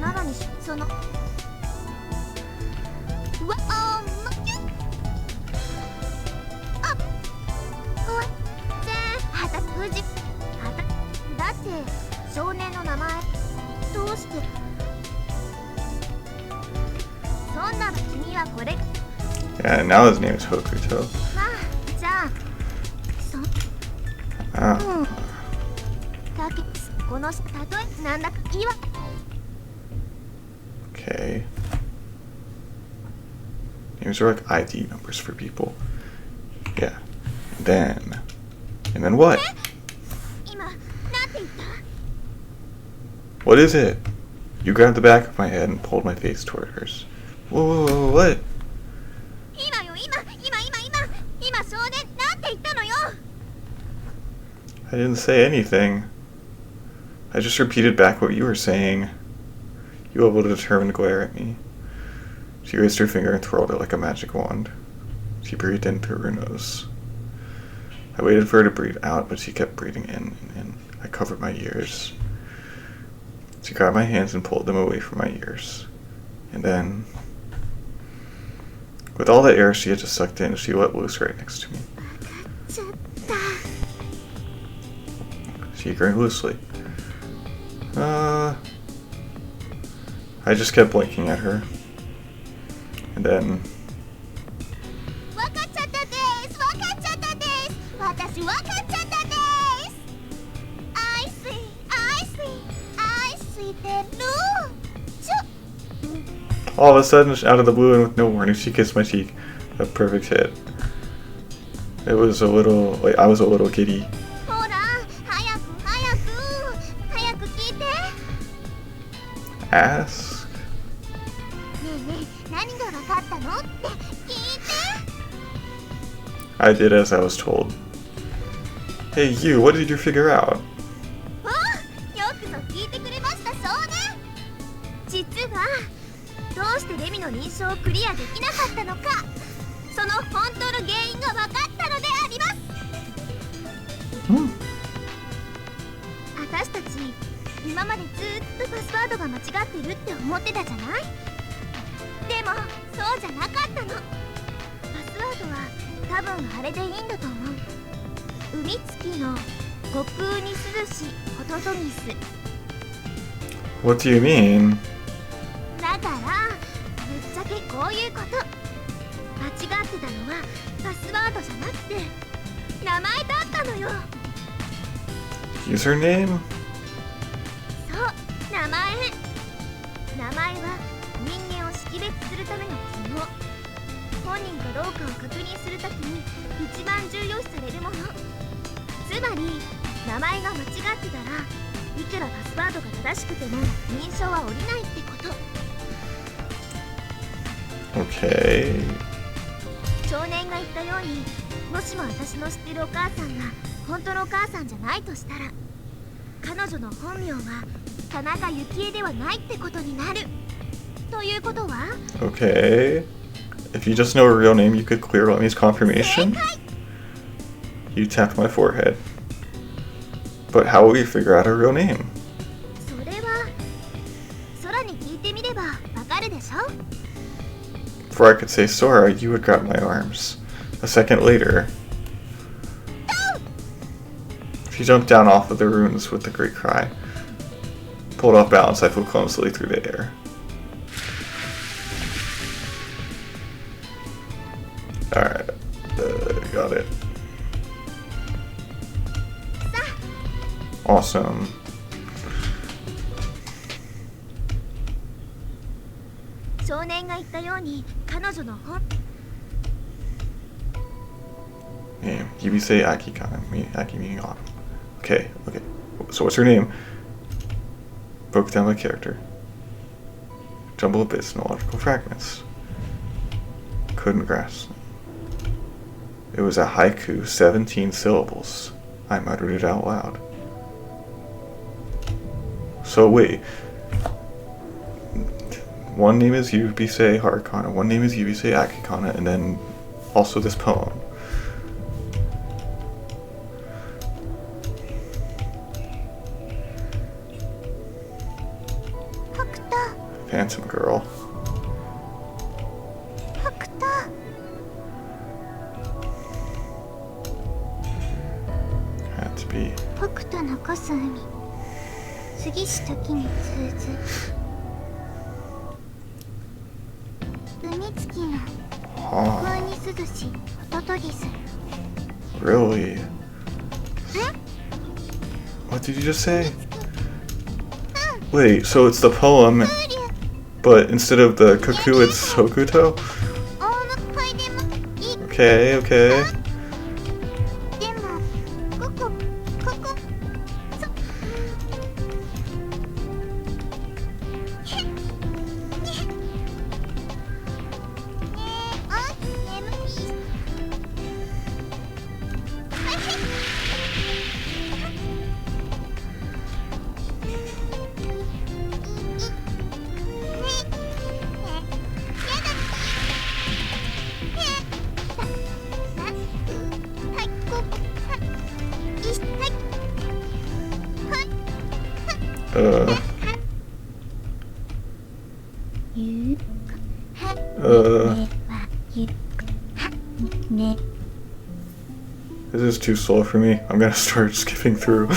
Speaker 2: なのにそのうわだって少年の名前どうしてそんなの君はこれ
Speaker 1: Yeah, now his name is Hokuto.
Speaker 2: まあじゃあだけこの例えなんだかいいわ
Speaker 1: Okay. Names are like ID numbers for people. Yeah. And then what?
Speaker 2: 今なんて言った
Speaker 1: What is it? You grabbed the back of my head and pulled my face toward hers. Whoa, what?
Speaker 2: 今少年なんて言ったのよ
Speaker 1: I didn't say anything. I just repeated back what you were saying. You were able to determine to glare at me. She raised her finger and twirled it like a magic wand. She breathed in through her nose. I waited for her to breathe out, but she kept breathing in and in. I covered my ears. She grabbed my hands and pulled them away from my ears. And then, with all the air she had just sucked in, she let loose right next to me.
Speaker 2: ちゃった
Speaker 1: She grinned loosely. I just kept blinking at her. And then,
Speaker 2: わかっちゃったです私わかっちゃったです I see てる
Speaker 1: all of a sudden, out of the blue and with no warning, she kissed my cheek. A perfect hit. It was a little, like, I was a little giddy.
Speaker 2: ほら早く聞いて
Speaker 1: Ask?
Speaker 2: ねえ何がわかったのって聞いて
Speaker 1: I did as I was told. Hey, you, what did you figure out?
Speaker 2: よくぞ聞いてくれましたそうね実はどうしてレミの認証をクリアできなかったのかその本当の原因が分かったのであります 私たち今までずっとパスワードが間違ってるって思ってたじゃないでもそうじゃなかったのパスワードは多分あれでいいんだと思う海月の極雨に涼しホトトギス
Speaker 1: What do you mean?
Speaker 2: だからぶっちゃけこういうこと間違ってたのはパスワードじゃなくて名前だったのよ
Speaker 1: Username?
Speaker 2: そう名前は人間を識別するための記号本人かどうかを確認するときに一番重要視されるものつまり名前が間違ってたらいくらパスワードが正しくても認証は下りないってこと。
Speaker 1: Okay.
Speaker 2: 少年が言ったように、もしも私の知ってるお母さんが本当のお母さんじゃないとしたら、彼女の本名は田中幸恵ではないってことになる。ということは
Speaker 1: Okay. If you just know her real name, you could clear Lemmy's confirmation. You tapped my forehead. But how will you figure out her real name?
Speaker 2: それは空に聞いてみればわかるでしょ。
Speaker 1: Before I could say Sora, you had grabbed my arms. A second later, she jumped down off of the ruins with a great cry. Pulled off balance, I flew clumsily through the air. Alright, got it. Awesome.
Speaker 2: 少年が言ったように彼女の本
Speaker 1: Name, Yubiseiakikana, Aki meaning autumn. Okay. So what's her name? Broke down by character. Jumble of bits, no logical fragments. Couldn't grasp. It was a haiku, 17 syllables. I muttered it out loud. So wait. One name is Yubiseiharukana, one name is Yubiseiakikana, and then also this poem.
Speaker 2: Hokuto.
Speaker 1: Phantom girl.
Speaker 2: Hokuto.
Speaker 1: Had to be.
Speaker 2: Hokutoのこす海。過ぎし時に通ず。海月の風に涼しほととぎする。
Speaker 1: Really? What did you just say? Wait, so it's the poem, but instead of the cuckoo, it's Hokuto? Okay.
Speaker 2: でもここそ眠い。
Speaker 1: This is too slow for me. I'm gonna start skipping through.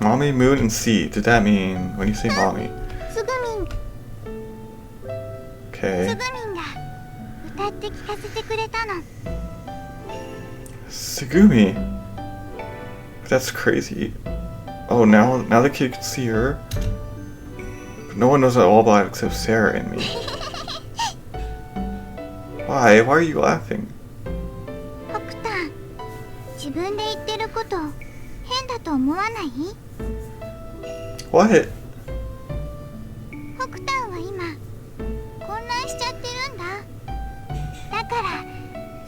Speaker 1: Mommy, moon, and sea. Did that mean when you say mommy?
Speaker 2: つぐみん
Speaker 1: Okay.
Speaker 2: つぐみんが歌って聞かせてくれたの。
Speaker 1: Tsugumi. That's crazy. Oh, now the kid can see her. But no one knows all about it except Sara and me. Why? Why are you laughing?
Speaker 2: ホクタン、自分で言ってること変だと思わない？
Speaker 1: What?
Speaker 2: ホクタンは今混乱しちゃってるんだ。だから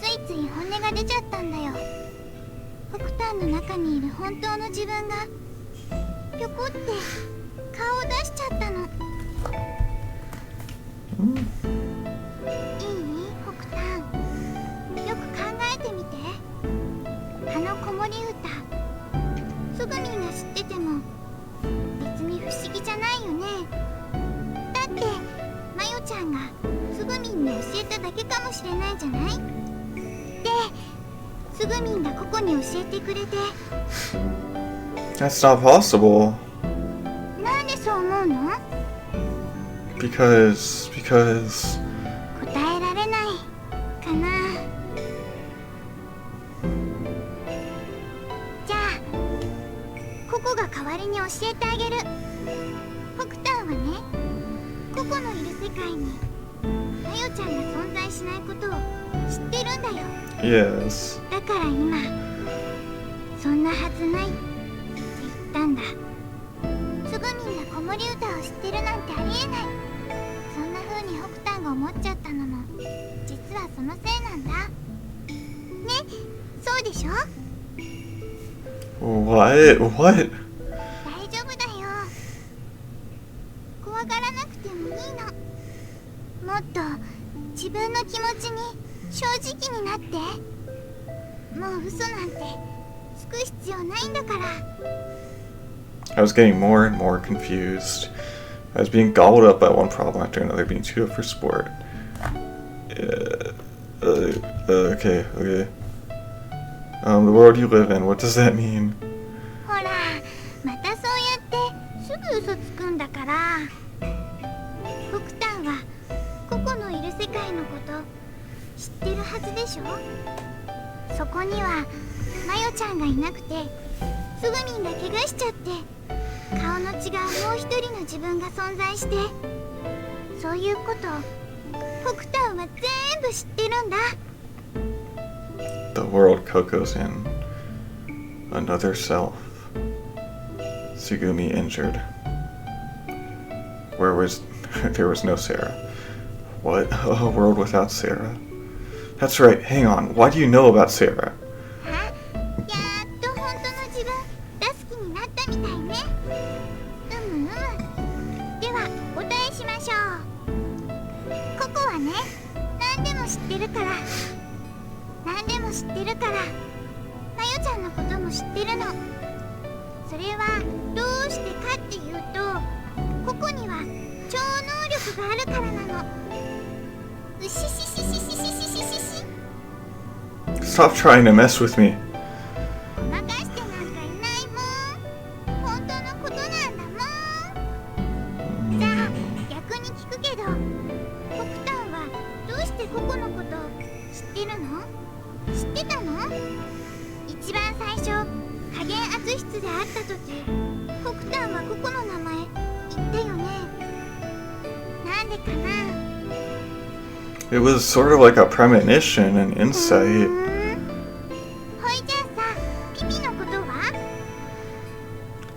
Speaker 2: ついつい本音が出ちゃったんだよ。ホクタンの中にいる本当の自分がぴょこって顔を出しちゃったの。いい？ホクタン、よく考えてみて。あの子守歌、つぐみんが知ってても別に不思議じゃないよね。だってマヨちゃんがつぐみんに教えただけかもしれないじゃない。で、つぐみんがここに教えてくれて。
Speaker 1: That's not possible.
Speaker 2: なんでそう思うの？
Speaker 1: Because
Speaker 2: 答えられないかな。じゃあココが代わりに教えてあげる。ホクタンはね、ココのいる世界にマヨちゃんが存在しないことを知ってるんだよ。
Speaker 1: Yes.
Speaker 2: だから今そんなはずないって言ったんだ。つぐみんが子守歌を知ってるなんてありえない。そんな風に北端が思っちゃったのも実はそのせいなんだね。そうでしょ。
Speaker 1: What?
Speaker 2: 大丈夫だよ。怖がらなくてもいいの。もっと自分の気持ちに正直になって。もう嘘なんてつく必要ないんだから。
Speaker 1: I was getting more and more confused. I was being gobbled up by one problem after another, being chewed up for sport. Okay. The world you live in, what does that mean?
Speaker 2: ほら、またそうやってすぐ嘘つくんだから。北端はココのいる世界のこと知ってるはずでしょ。そこにはマヨちゃんがいなくてつぐみんが怪我しちゃって顔の違うもう一人の自分が存在して、そういうこと北端は全部知ってるんだ。
Speaker 1: The world Coco's in. Another self. Tsugumi injured. There was no Sara. What? A world without Sara? That's right, hang on. Why do you know about Sara?
Speaker 2: やっと本当の自分が好きになったみたいね。ではお答えしましょう。ココはね、何でも知ってるから。何でも知ってるからマヨちゃんのことも知ってるの。それはどうしてかっていうと、ココには超能力があるからなの。うしししししししししし。
Speaker 1: Stop trying to mess with me.
Speaker 2: ごまかしてなんかいないもん。本当のことなんだもん。じゃあ逆に聞くけど、北端はどうしてココのこと知ってるの？知ってたの？一番最初加減圧室で会った時、北端はココの名前言ったよね。なんでかな。
Speaker 1: It was sort of like a premonition, an insight.
Speaker 2: ほいじゃあさ、ピピのことは？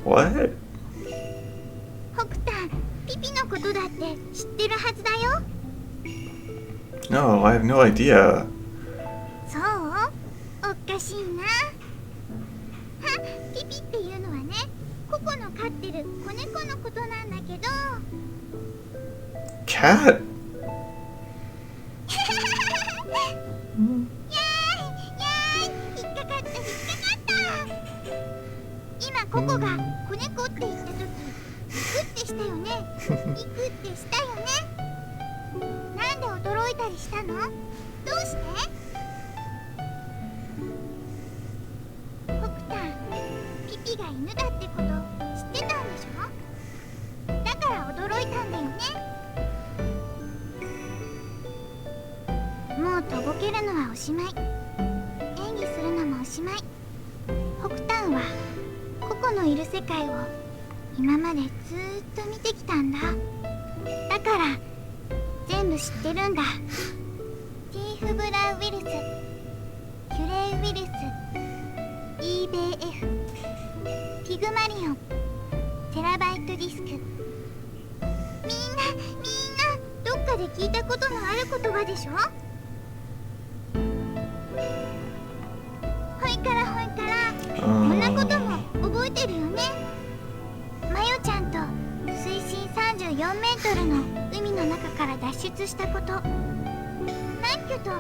Speaker 1: What?
Speaker 2: 北端、ピピのことだって知ってるはずだよ。
Speaker 1: No, I have no idea.
Speaker 2: そう？おかしいな。ピピっていうのはね、ココの飼ってる子猫のことなんだけど。
Speaker 1: Cat?
Speaker 2: 引っかかった。今ココが子猫って言った時、ビクってしたよね。ビクってしたよね。なんで驚いたりしたの？どうして？北端、ピピが犬だってこと知ってたんでしょ？だから驚いたんだよね。もうとぼけるのはおしまい。演技するのもおしまい。北端はココのいる世界を今までずーっと見てきたんだ。だから全部知ってるんだ。ティーフブラウイルス、キュレイウイルス、EBF、ピグマリオン、テラバイトディスク。みんなどっかで聞いたことのある言葉でしょ？ほいからこんなことも覚えてるよね。マヨちゃんと水深34メートルの海の中から脱出したこと、難挙と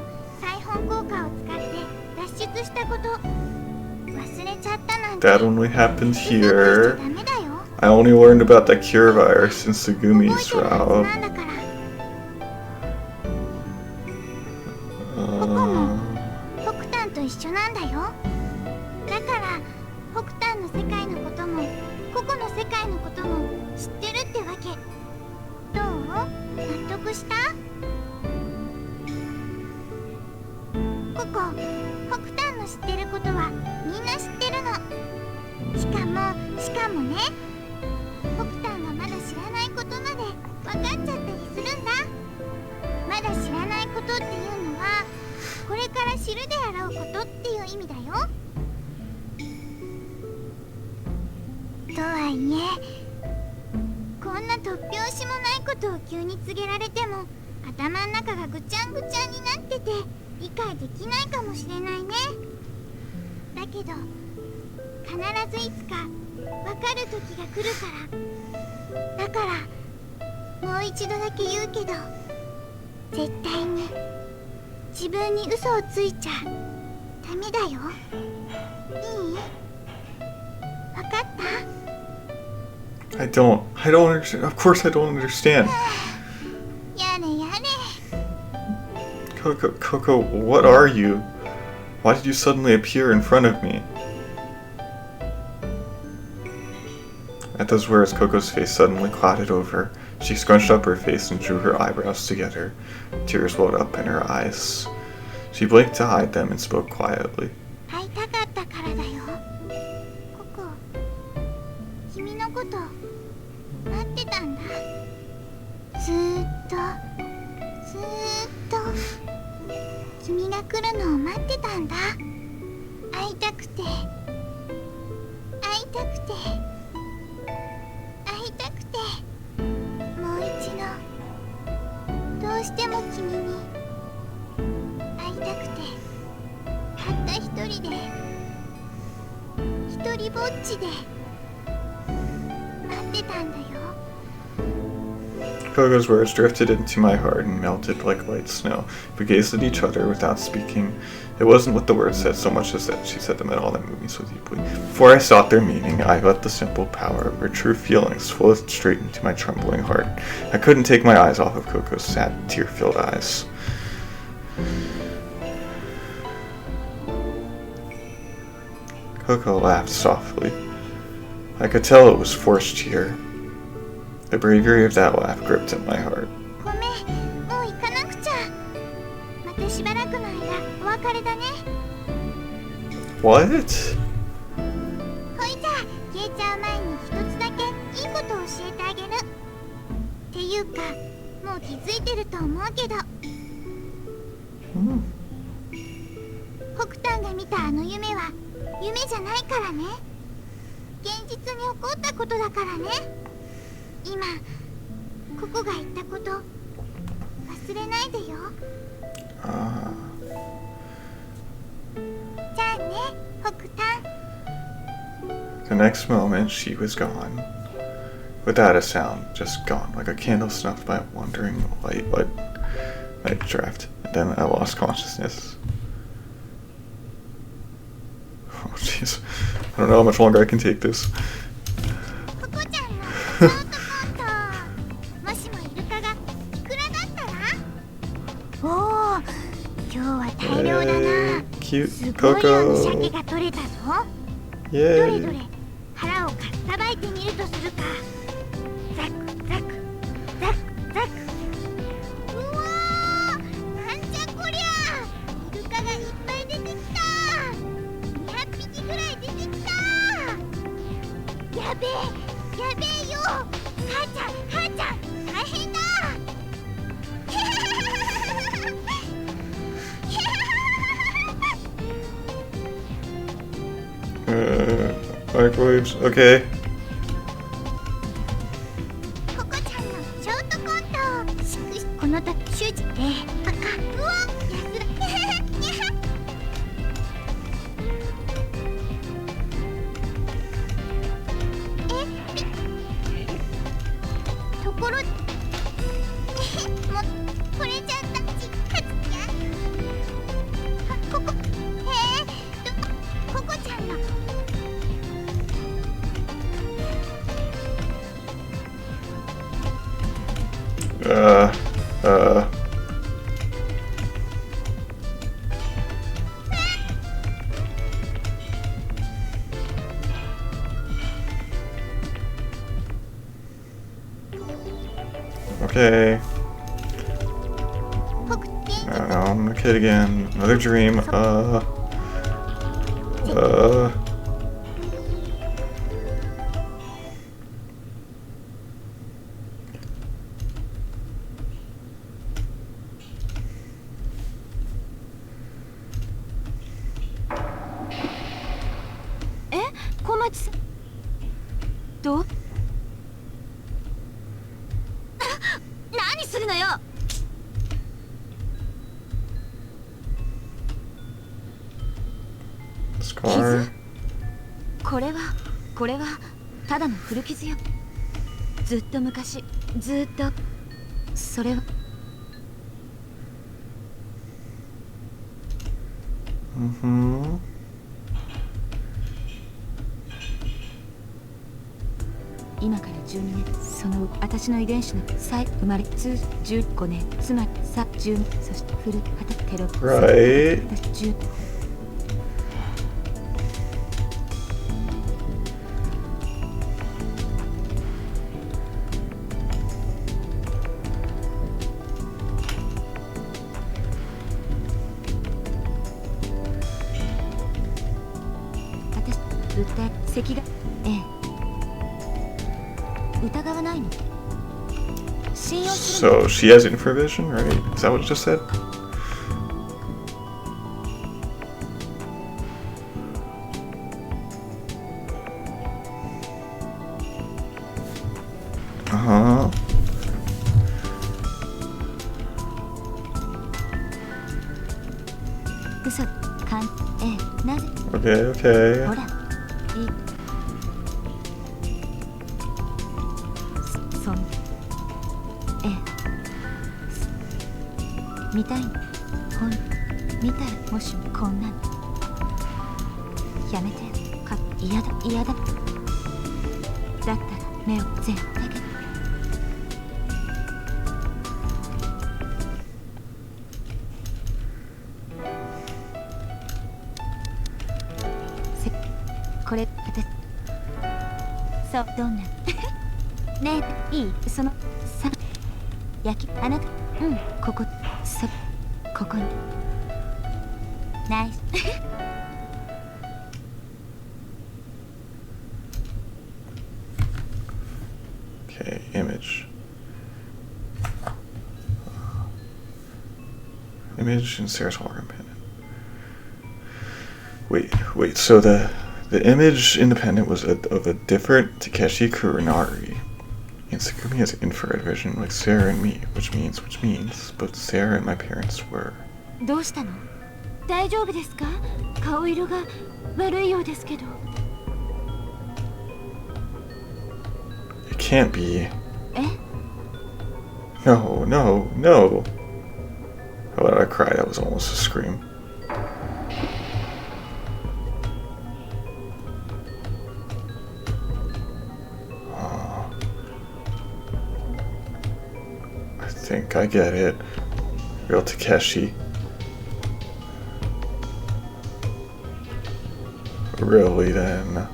Speaker 2: 裁縫効果を使って脱出したこと、忘れちゃったなんて。
Speaker 1: That only happened here.
Speaker 2: ダメだよ。
Speaker 1: I only learned about the cure virus in Tsugumi's
Speaker 2: 覚えてるはず
Speaker 1: route.
Speaker 2: なんだから。ココも北端と一緒なんだよ。だから北端の世界のこともココの世界のことも知ってるってわけ。どう？納得した？ココ、北端の知ってることはみんな知ってるの。しかもね、北端がまだ知らないことまで分分かっちゃったりするんだ。まだ知らないことっていうのはこれから知るであろうことっていう意味だよ。とはいえこんな突拍子もないことを急に告げられても頭の中がぐちゃんぐちゃんになってて理解できないかもしれないね。だけど必ずいつか分かる時が来るから。だからもう一度だけ言うけど絶対に自分に嘘をついちゃダメだよ。いい？分かった？
Speaker 1: I don't understand. Of course I don't understand.
Speaker 2: やれやれ。
Speaker 1: Coco, what are you? Why did you suddenly appear in front of me? At those words, Coco's face suddenly clouded over. She scrunched up her face and drew her eyebrows together. Tears welled up in her eyes. She blinked to hide them and spoke quietly.
Speaker 2: 会いたかったからだよ。ココ、君のこと待ってたんだ。ずーっと君が来るのを待ってたんだ。会いたくてもう一度どうしても君に会いたくてたった一人で一人ぼっちで待ってたんだよ。
Speaker 1: Coco's words drifted into my heart and melted like white snow. We gazed at each other without speaking. It wasn't what the words said so much as that she said them at all that moved me so deeply. Before I sought their meaning, I let the simple power of her true feelings flow straight into my trembling heart. I couldn't take my eyes off of Coco's sad, tear-filled eyes. Coco laughed softly. I could tell it was forced cheer. The bravery of that laugh gripped at my heart.
Speaker 2: ごめん、もう行かなくちゃ。またしばらくの間お別れだね。
Speaker 1: What?
Speaker 2: ほいじゃ消えちゃう前に一つだけいいことを教えてあげる。っていうかもう気づいてると思うけど、北端が見たあの夢は夢じゃないからね。現実に起こったことだからね。今ココが言ったこと忘れないでよ。じゃあね、北端。
Speaker 1: The next moment, she was gone. Without a sound, just gone, like a candle snuffed by a wandering light draft. And then I lost consciousness. Oh, jeez. I don't know how much longer I can take this.
Speaker 2: ココちゃんのショートコント。もしもイルカがイクラだったら？おお、今日は大量だな。
Speaker 1: Cute
Speaker 2: すごい量の鮭
Speaker 1: Coco.
Speaker 2: が取れたぞ。どれ
Speaker 1: Yay.
Speaker 2: どれ、腹をかっさばいてみるとするか。ザクザクザクザク。うわー、なんじゃこりゃ。イルカがいっぱい出てきた。200匹ぐらい出てきた。やべえよ。母ちゃん大変だ。
Speaker 1: Microwaves. Okay.
Speaker 2: ココちゃんのショートコント。この時習字でパカ。うわ、やつら。ところでもう取れちゃったちかつちゃん。ココココちゃんの。
Speaker 1: Okay. I'm a kid again. Another dream.
Speaker 3: つどう
Speaker 2: 何するのよ。
Speaker 1: Scar.
Speaker 3: これはただの古傷よ。ずっと昔、ずっとそれは今から12年、その私の遺伝子の再生まれ通15年、つまりさ10、そしてフルハタテロ
Speaker 1: Right.
Speaker 3: 10私訴え赤が疑わないの。信用する
Speaker 1: So she has infravision, right? Is that what it just said? Uh-huh.
Speaker 3: 嘘かんなぜ
Speaker 1: Okay, okay.
Speaker 3: ほらいいそん見たいのほん見たらもしもこんなのやめてか嫌だだったら目を全だけこれ私そうどんなねえいいそのさ焼きあなたここここにナイス
Speaker 1: Okay, image. Image in Sarah's hologram pendant. Wait, so the image in the pendant was of a different Takeshi Kurinari. And Tsugumi has infrared vision like Sara and me, which means, but Sara and my parents were.
Speaker 3: どうしたの大丈夫ですか顔色が悪いようですけど
Speaker 1: It can't be. No. How about I cry? That was almost a scream. I think I get it. Real Takeshi. Really then.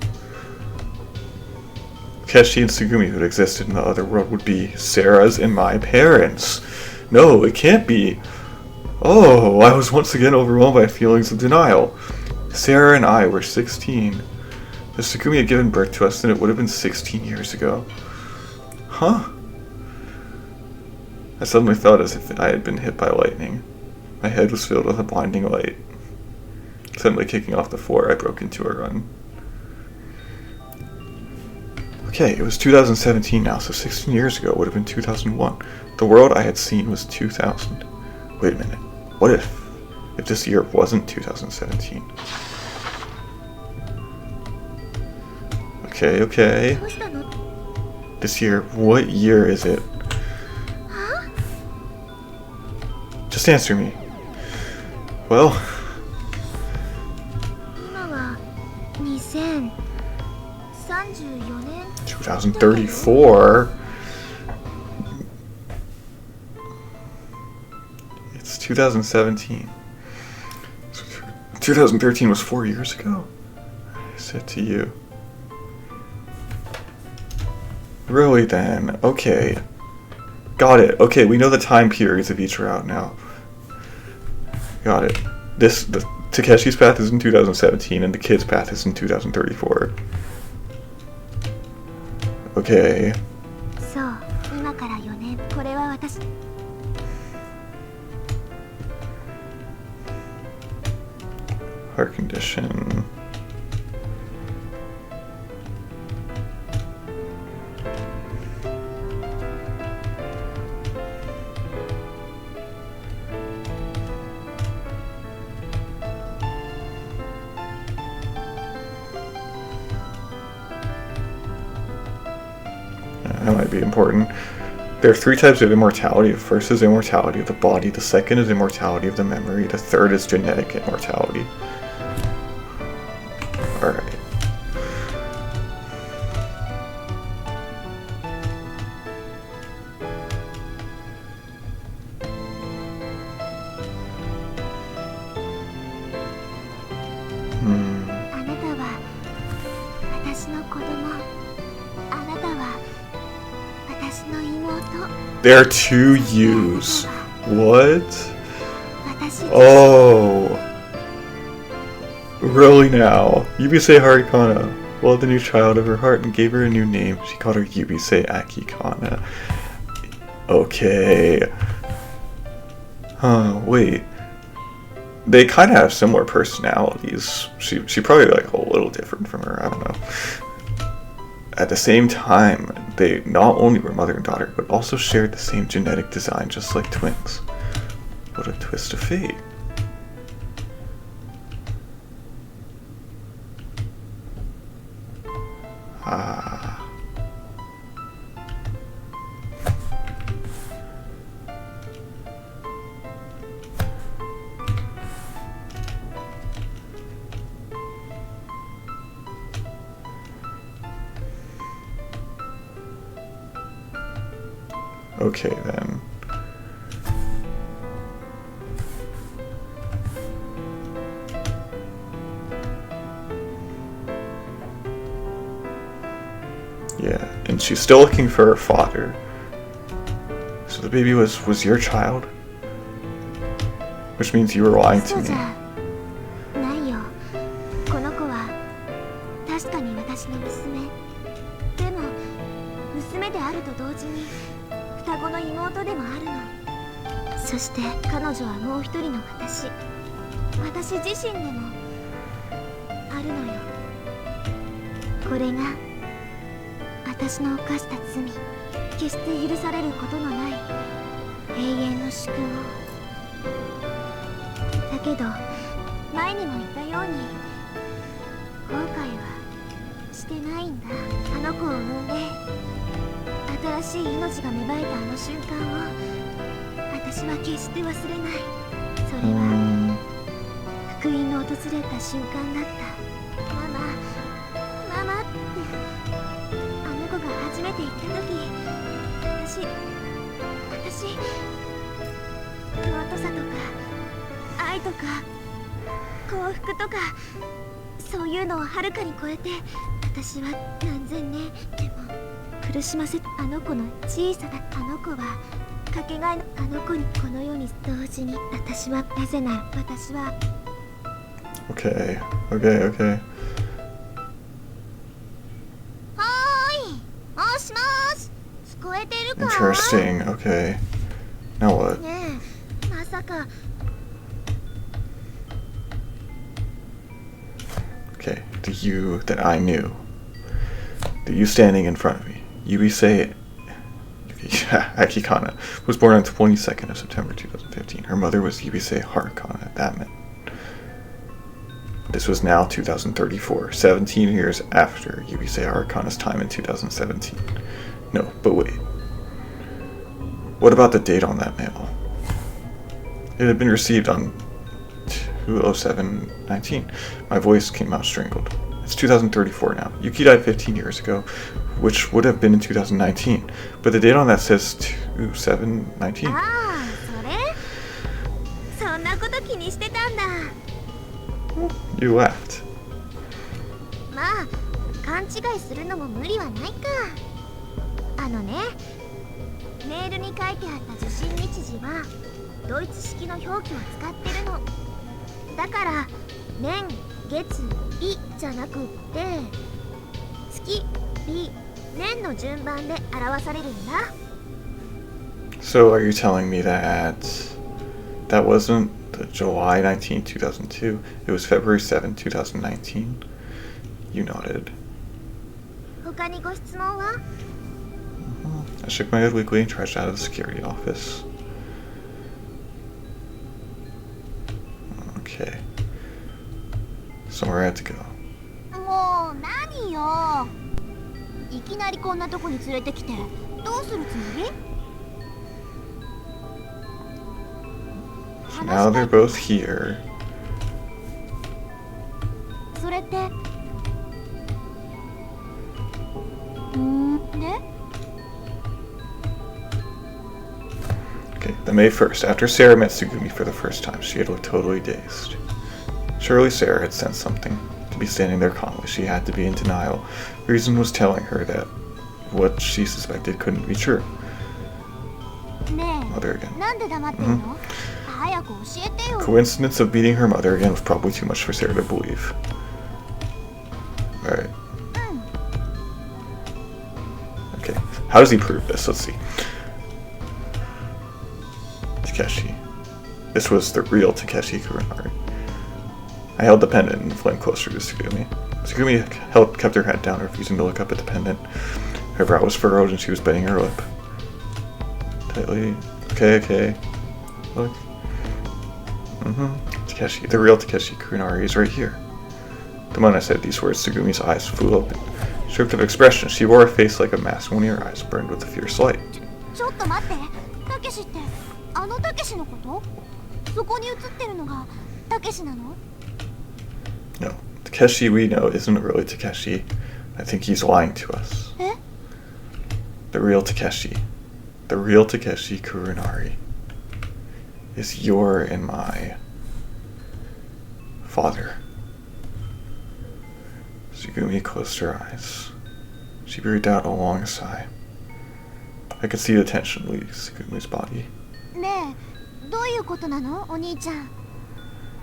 Speaker 1: Takeshi and Tsugumi who had existed in the other world would be Sara's and my parents. No, it can't be. Oh, I was once again overwhelmed by feelings of denial. Sara and I were 16. If Tsugumi had given birth to us, then it would have been 16 years ago. Huh? I suddenly felt as if I had been hit by lightning. My head was filled with a blinding light. Suddenly kicking off the floor, I broke into a run. Okay, it was 2017 now, so 16 years ago would have been 2001. The world I had seen was 2000. Wait a minute. What if this year wasn't 2017? Okay.
Speaker 2: どうしたの
Speaker 1: This year, what year is it? Just answer me. Well,
Speaker 2: 今は2034年
Speaker 1: 2034. It's 2017. 2013 was 4 years ago. I said to you. Really then? Okay. Got it. Okay, we know the time periods of each route now. Got it. The Takeshi's path is in 2017 and the kid's path is in 2034. Okay.
Speaker 2: そう今から4年これは私
Speaker 1: Heart condition. That might be important. There are 3 types of immortality. The first is immortality of the body. The second is immortality of the memory. The third is genetic immortality. Alright. There are 2 U's. What? Oh. Really now? Yubiseiharukana loved the new child of her heart and gave her a new name. She called her Yubiseiakikana. Okay. Huh, wait. They kind of have similar personalities. She probably like a little different from her, I don't know. At the same time, they not only were mother and daughter, but also shared the same genetic design, just like twins. What a twist of fate. Ah. Okay then. Yeah, and she's still looking for her father. So the baby was your child? Which means you were lying to me.
Speaker 2: ないよ。この子は確かに私の娘。でも娘であると同時に双子の妹でもあるの。そして彼女はもう一人の私自身でもあるのよ。これが私の犯した罪、決して許されることのない永遠の宿命。だけど前にも言ったように後悔はしてないんだ。あの子を産んで新しい命が芽生えたあの瞬間を私は決して忘れない。それは福音の訪れた瞬間だった。ママってあの子が初めて言った時、私尊さとか愛とか幸福とかそういうのをはるかに超えて私は何千年でも苦しませあの子の小さなあの子はかけがえのあの子にこの世に同時に私はなぜなら私は
Speaker 1: Okay.
Speaker 2: はーい、もしもーし、聞こえてるか？
Speaker 1: Interesting. Okay. Now what?
Speaker 2: ねえ、まさか
Speaker 1: Okay, the you that I knew. The you standing in front of me. Yubiseiakikana was born on 22nd of September 2015. Her mother was Yubiseiharukana. That meant. This was now 2034, 17 years after Yubiseiharukana's time in 2017. No, but wait. What about the date on that mail? It had been received on 2/07/19. My voice came out strangled. It's 2034 now. Yuki died 15 years ago, which would have been in 2019. But the date on that says 2/7/19.
Speaker 2: ああ、そんなこと気にしてたんだ。
Speaker 1: You laughed.
Speaker 2: まあ、勘違いするのも無理はないか。あのね、メールに書いてあった受信日時はドイツ式の表記を使ってるの。だから年、月、日じゃなくって月、日、年の順番で表されるんだ。
Speaker 1: So are you telling me that wasn't the July 19, 2002? It was February 7, 2019? You nodded.
Speaker 2: 他にご質問は？
Speaker 1: I shook my head weakly and trudged out of the security office. Okay. Somewhere I had to go.
Speaker 2: もう何よ。いきなりこんなとこに連れてきてどうするつもり？
Speaker 1: So now they're both here.
Speaker 2: それってで
Speaker 1: Okay, the May 1st. After Sara met Tsugumi for the first time, she had looked totally dazed. Surely Sara had sensed something. To be standing there calmly, she had to be in denial. Reason was telling her that what she suspected couldn't be true.
Speaker 2: ねえ
Speaker 1: Mother again.
Speaker 2: なんで黙ってんの？早く教えてよ。
Speaker 1: Coincidence of beating her mother again was probably too much for Sara to believe. Alright. Okay, how does he prove this? Let's see. Takeshi. This was the real Takeshi Kurenari. I held the pendant and flamed closer to Tsugumi. Tsugumi kept her head down, refusing to look up at the pendant. Her brow was furrowed and she was biting her lip. Tightly. Okay. Look. Takeshi. The real Takeshi Kurenari is right here. The moment I said these words, Tsugumi's eyes flew open. Stripped of expression, she wore a face like a mask, only her eyes burned with a fierce light.
Speaker 2: ちょっと待って。たけしってあのたけしのこと？そこに映ってるのがたけしなの？
Speaker 1: No, Takeshi we know isn't really Takeshi. I think he's lying to us.
Speaker 2: え？
Speaker 1: The real Takeshi Kurenari, is your and my father. Tsugumi closed her eyes. She breathed out a long sigh. I could see the tension leave Tsugumi's body.
Speaker 2: ねえ、どういうことなの、お兄ちゃん。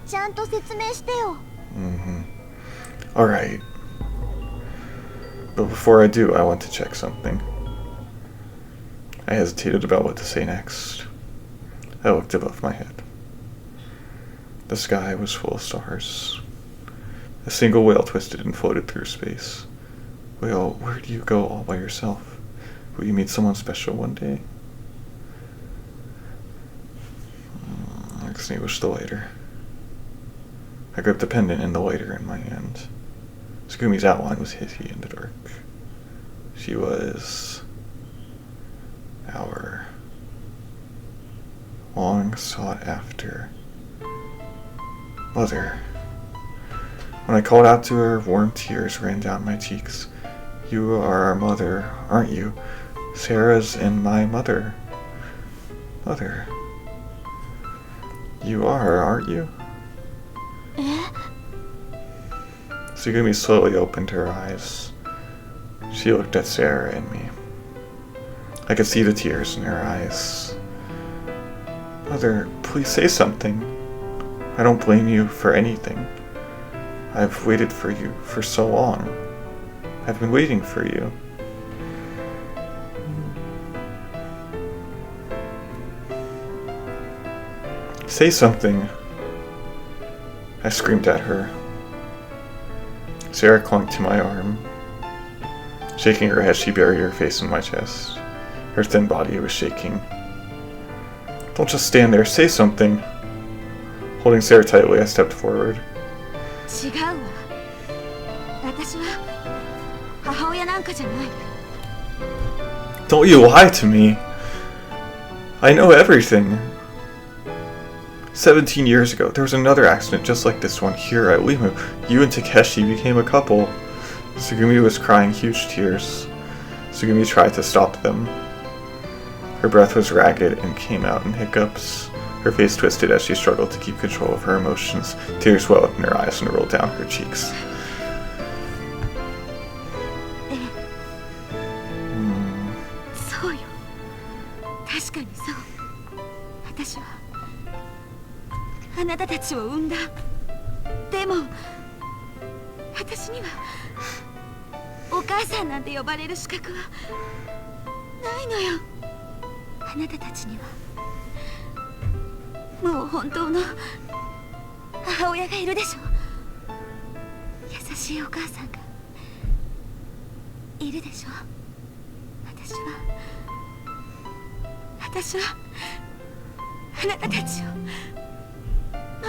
Speaker 2: ちゃんと説明してよ。
Speaker 1: Alright. But before I do, I want to check something. I hesitated about what to say next. I looked above my head. The sky was full of stars. A single whale twisted and floated through space. Whale, where do you go all by yourself? Will you meet someone special one day? I extinguished the lighter. I gripped the pendant and the lighter in my hand. Tsugumi's outline was hazy in the dark. She was our long sought after mother. When I called out to her, warm tears ran down my cheeks. You are our mother, aren't you? Sara's and my mother. Mother. You are, aren't you? Tsugumi slowly opened her eyes. She looked at Sara and me. I could see the tears in her eyes. Mother, please say something. I don't blame you for anything. I've waited for you for so long. I've been waiting for you. Say something. I screamed at her. Sara clung to my arm. Shaking her head, she buried her face in my chest. Her thin body was shaking. Don't just stand there, say something. Holding Sara tightly, I stepped forward.
Speaker 3: 違うわ。私は母親なんかじゃない。
Speaker 1: Don't you lie to me. I know everything. 17 years ago, there was another accident just like this one here at Limu. You and Takeshi became a couple. Tsugumi was crying huge tears. Tsugumi tried to stop them. Her breath was ragged and came out in hiccups. Her face twisted as she struggled to keep control of her emotions. Tears welled in her eyes and rolled down her cheeks.
Speaker 3: そうよ。確かにそう。私はあなたたちを産んだ。でも私にはお母さんなんて呼ばれる資格はないのよ。あなたたちにはもう本当の母親がいるでしょ。優しいお母さんがいるでしょ。私はあなたたちを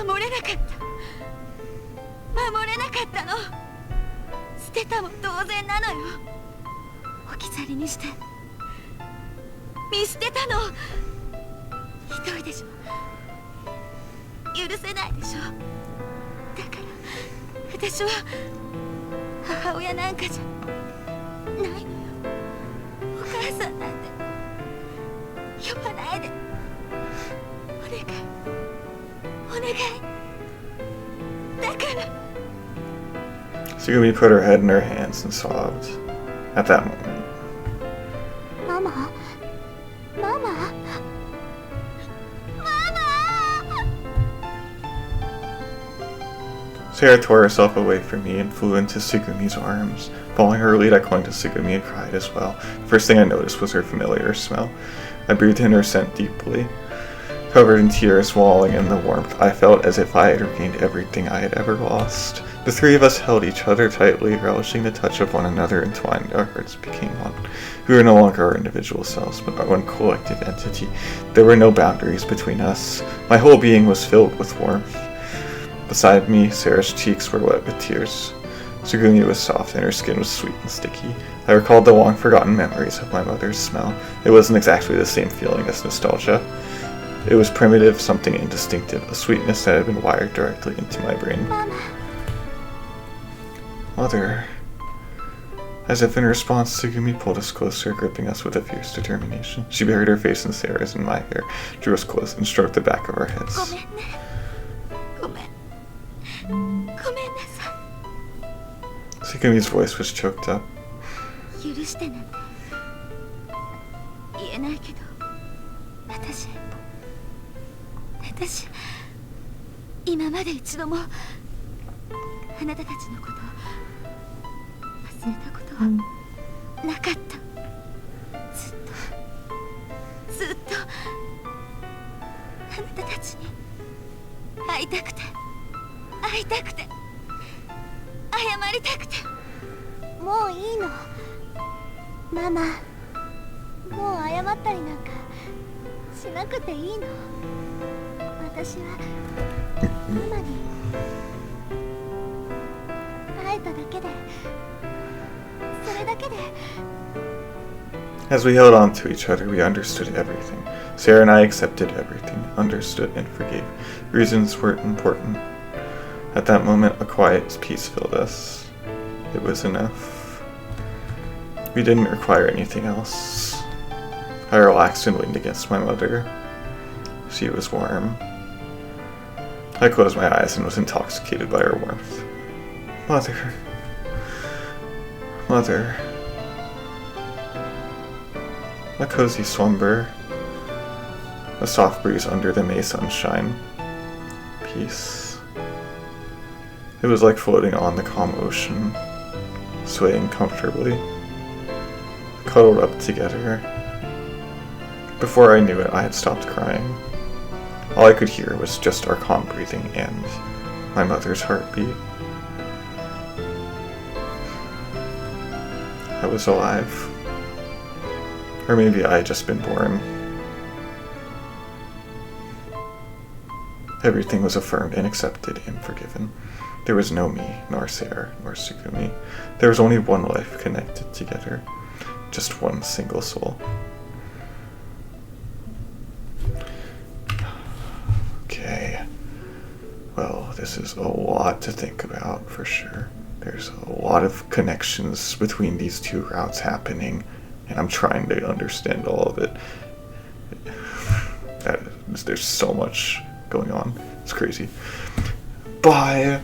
Speaker 3: 守れなかった。守れなかったの。捨てたも同然なのよ。置き去りにして見捨てたの。ひどいでしょ。許せないでしょ。だから私は母親なんかじゃないのよ。お母さんなんて呼ばないで。お願いお願い。だから。
Speaker 1: Tsugumi put her head in her hands and sobbed. At that moment,
Speaker 2: ママママママ。
Speaker 1: Sara tore herself away from me and flew into Tsugumi's arms. Following her lead, I clung to Tsugumi and cried as well. First thing I noticed was her familiar smell. I breathed in her scent deeply. Covered in tears, wallowing in the warmth, I felt as if I had regained everything I had ever lost. The three of us held each other tightly, relishing the touch of one another, entwined. Our hearts became one. We were no longer our individual selves, but our one collective entity. There were no boundaries between us. My whole being was filled with warmth. Beside me, Sara's cheeks were wet with tears. Tsugumi was soft and her skin was sweet and sticky. I recalled the long-forgotten memories of my mother's smell. It wasn't exactly the same feeling as nostalgia. It was primitive, something indistinctive, a sweetness that had been wired directly into my brain. Mother. As if in response, Tsugumi pulled us closer, gripping us with a fierce determination. She buried her face in Sara's and my hair, drew us close, and stroked the back of our heads.
Speaker 3: ごめんなさい。
Speaker 1: Tsugumi's voice was choked up.
Speaker 3: 許してなんて言えないけど、私今まで一度もあなたたちのことを忘れたことはなかった。ずっとあなたたちに会いたくて謝りたくて。
Speaker 2: もういいのママ。もう謝ったりなんかしなくていいの。私はママに会えただけで、それだけで。
Speaker 1: As we held on to each other, we understood everything. Sara and I accepted everything, understood and forgave. Reasons weren't important. At that moment, a quiet peace filled us. It was enough. We didn't require anything else. I relaxed and leaned against my mother. She was warm. I closed my eyes and was intoxicated by her warmth. Mother. A cozy slumber. A soft breeze under the May sunshine. Peace. It was like floating on the calm ocean, swaying comfortably, cuddled up together. Before I knew it, I had stopped crying. All I could hear was just our calm breathing and my mother's heartbeat. I was alive. Or maybe I had just been born. Everything was affirmed and accepted and forgiven. There was no me, nor Sara, nor Tsugumi. There was only one life connected together. Just one single soul. Okay. Well, this is a lot to think about, for sure. There's a lot of connections between these two routes happening, and I'm trying to understand all of it. There's so much going on. It's crazy. Bye!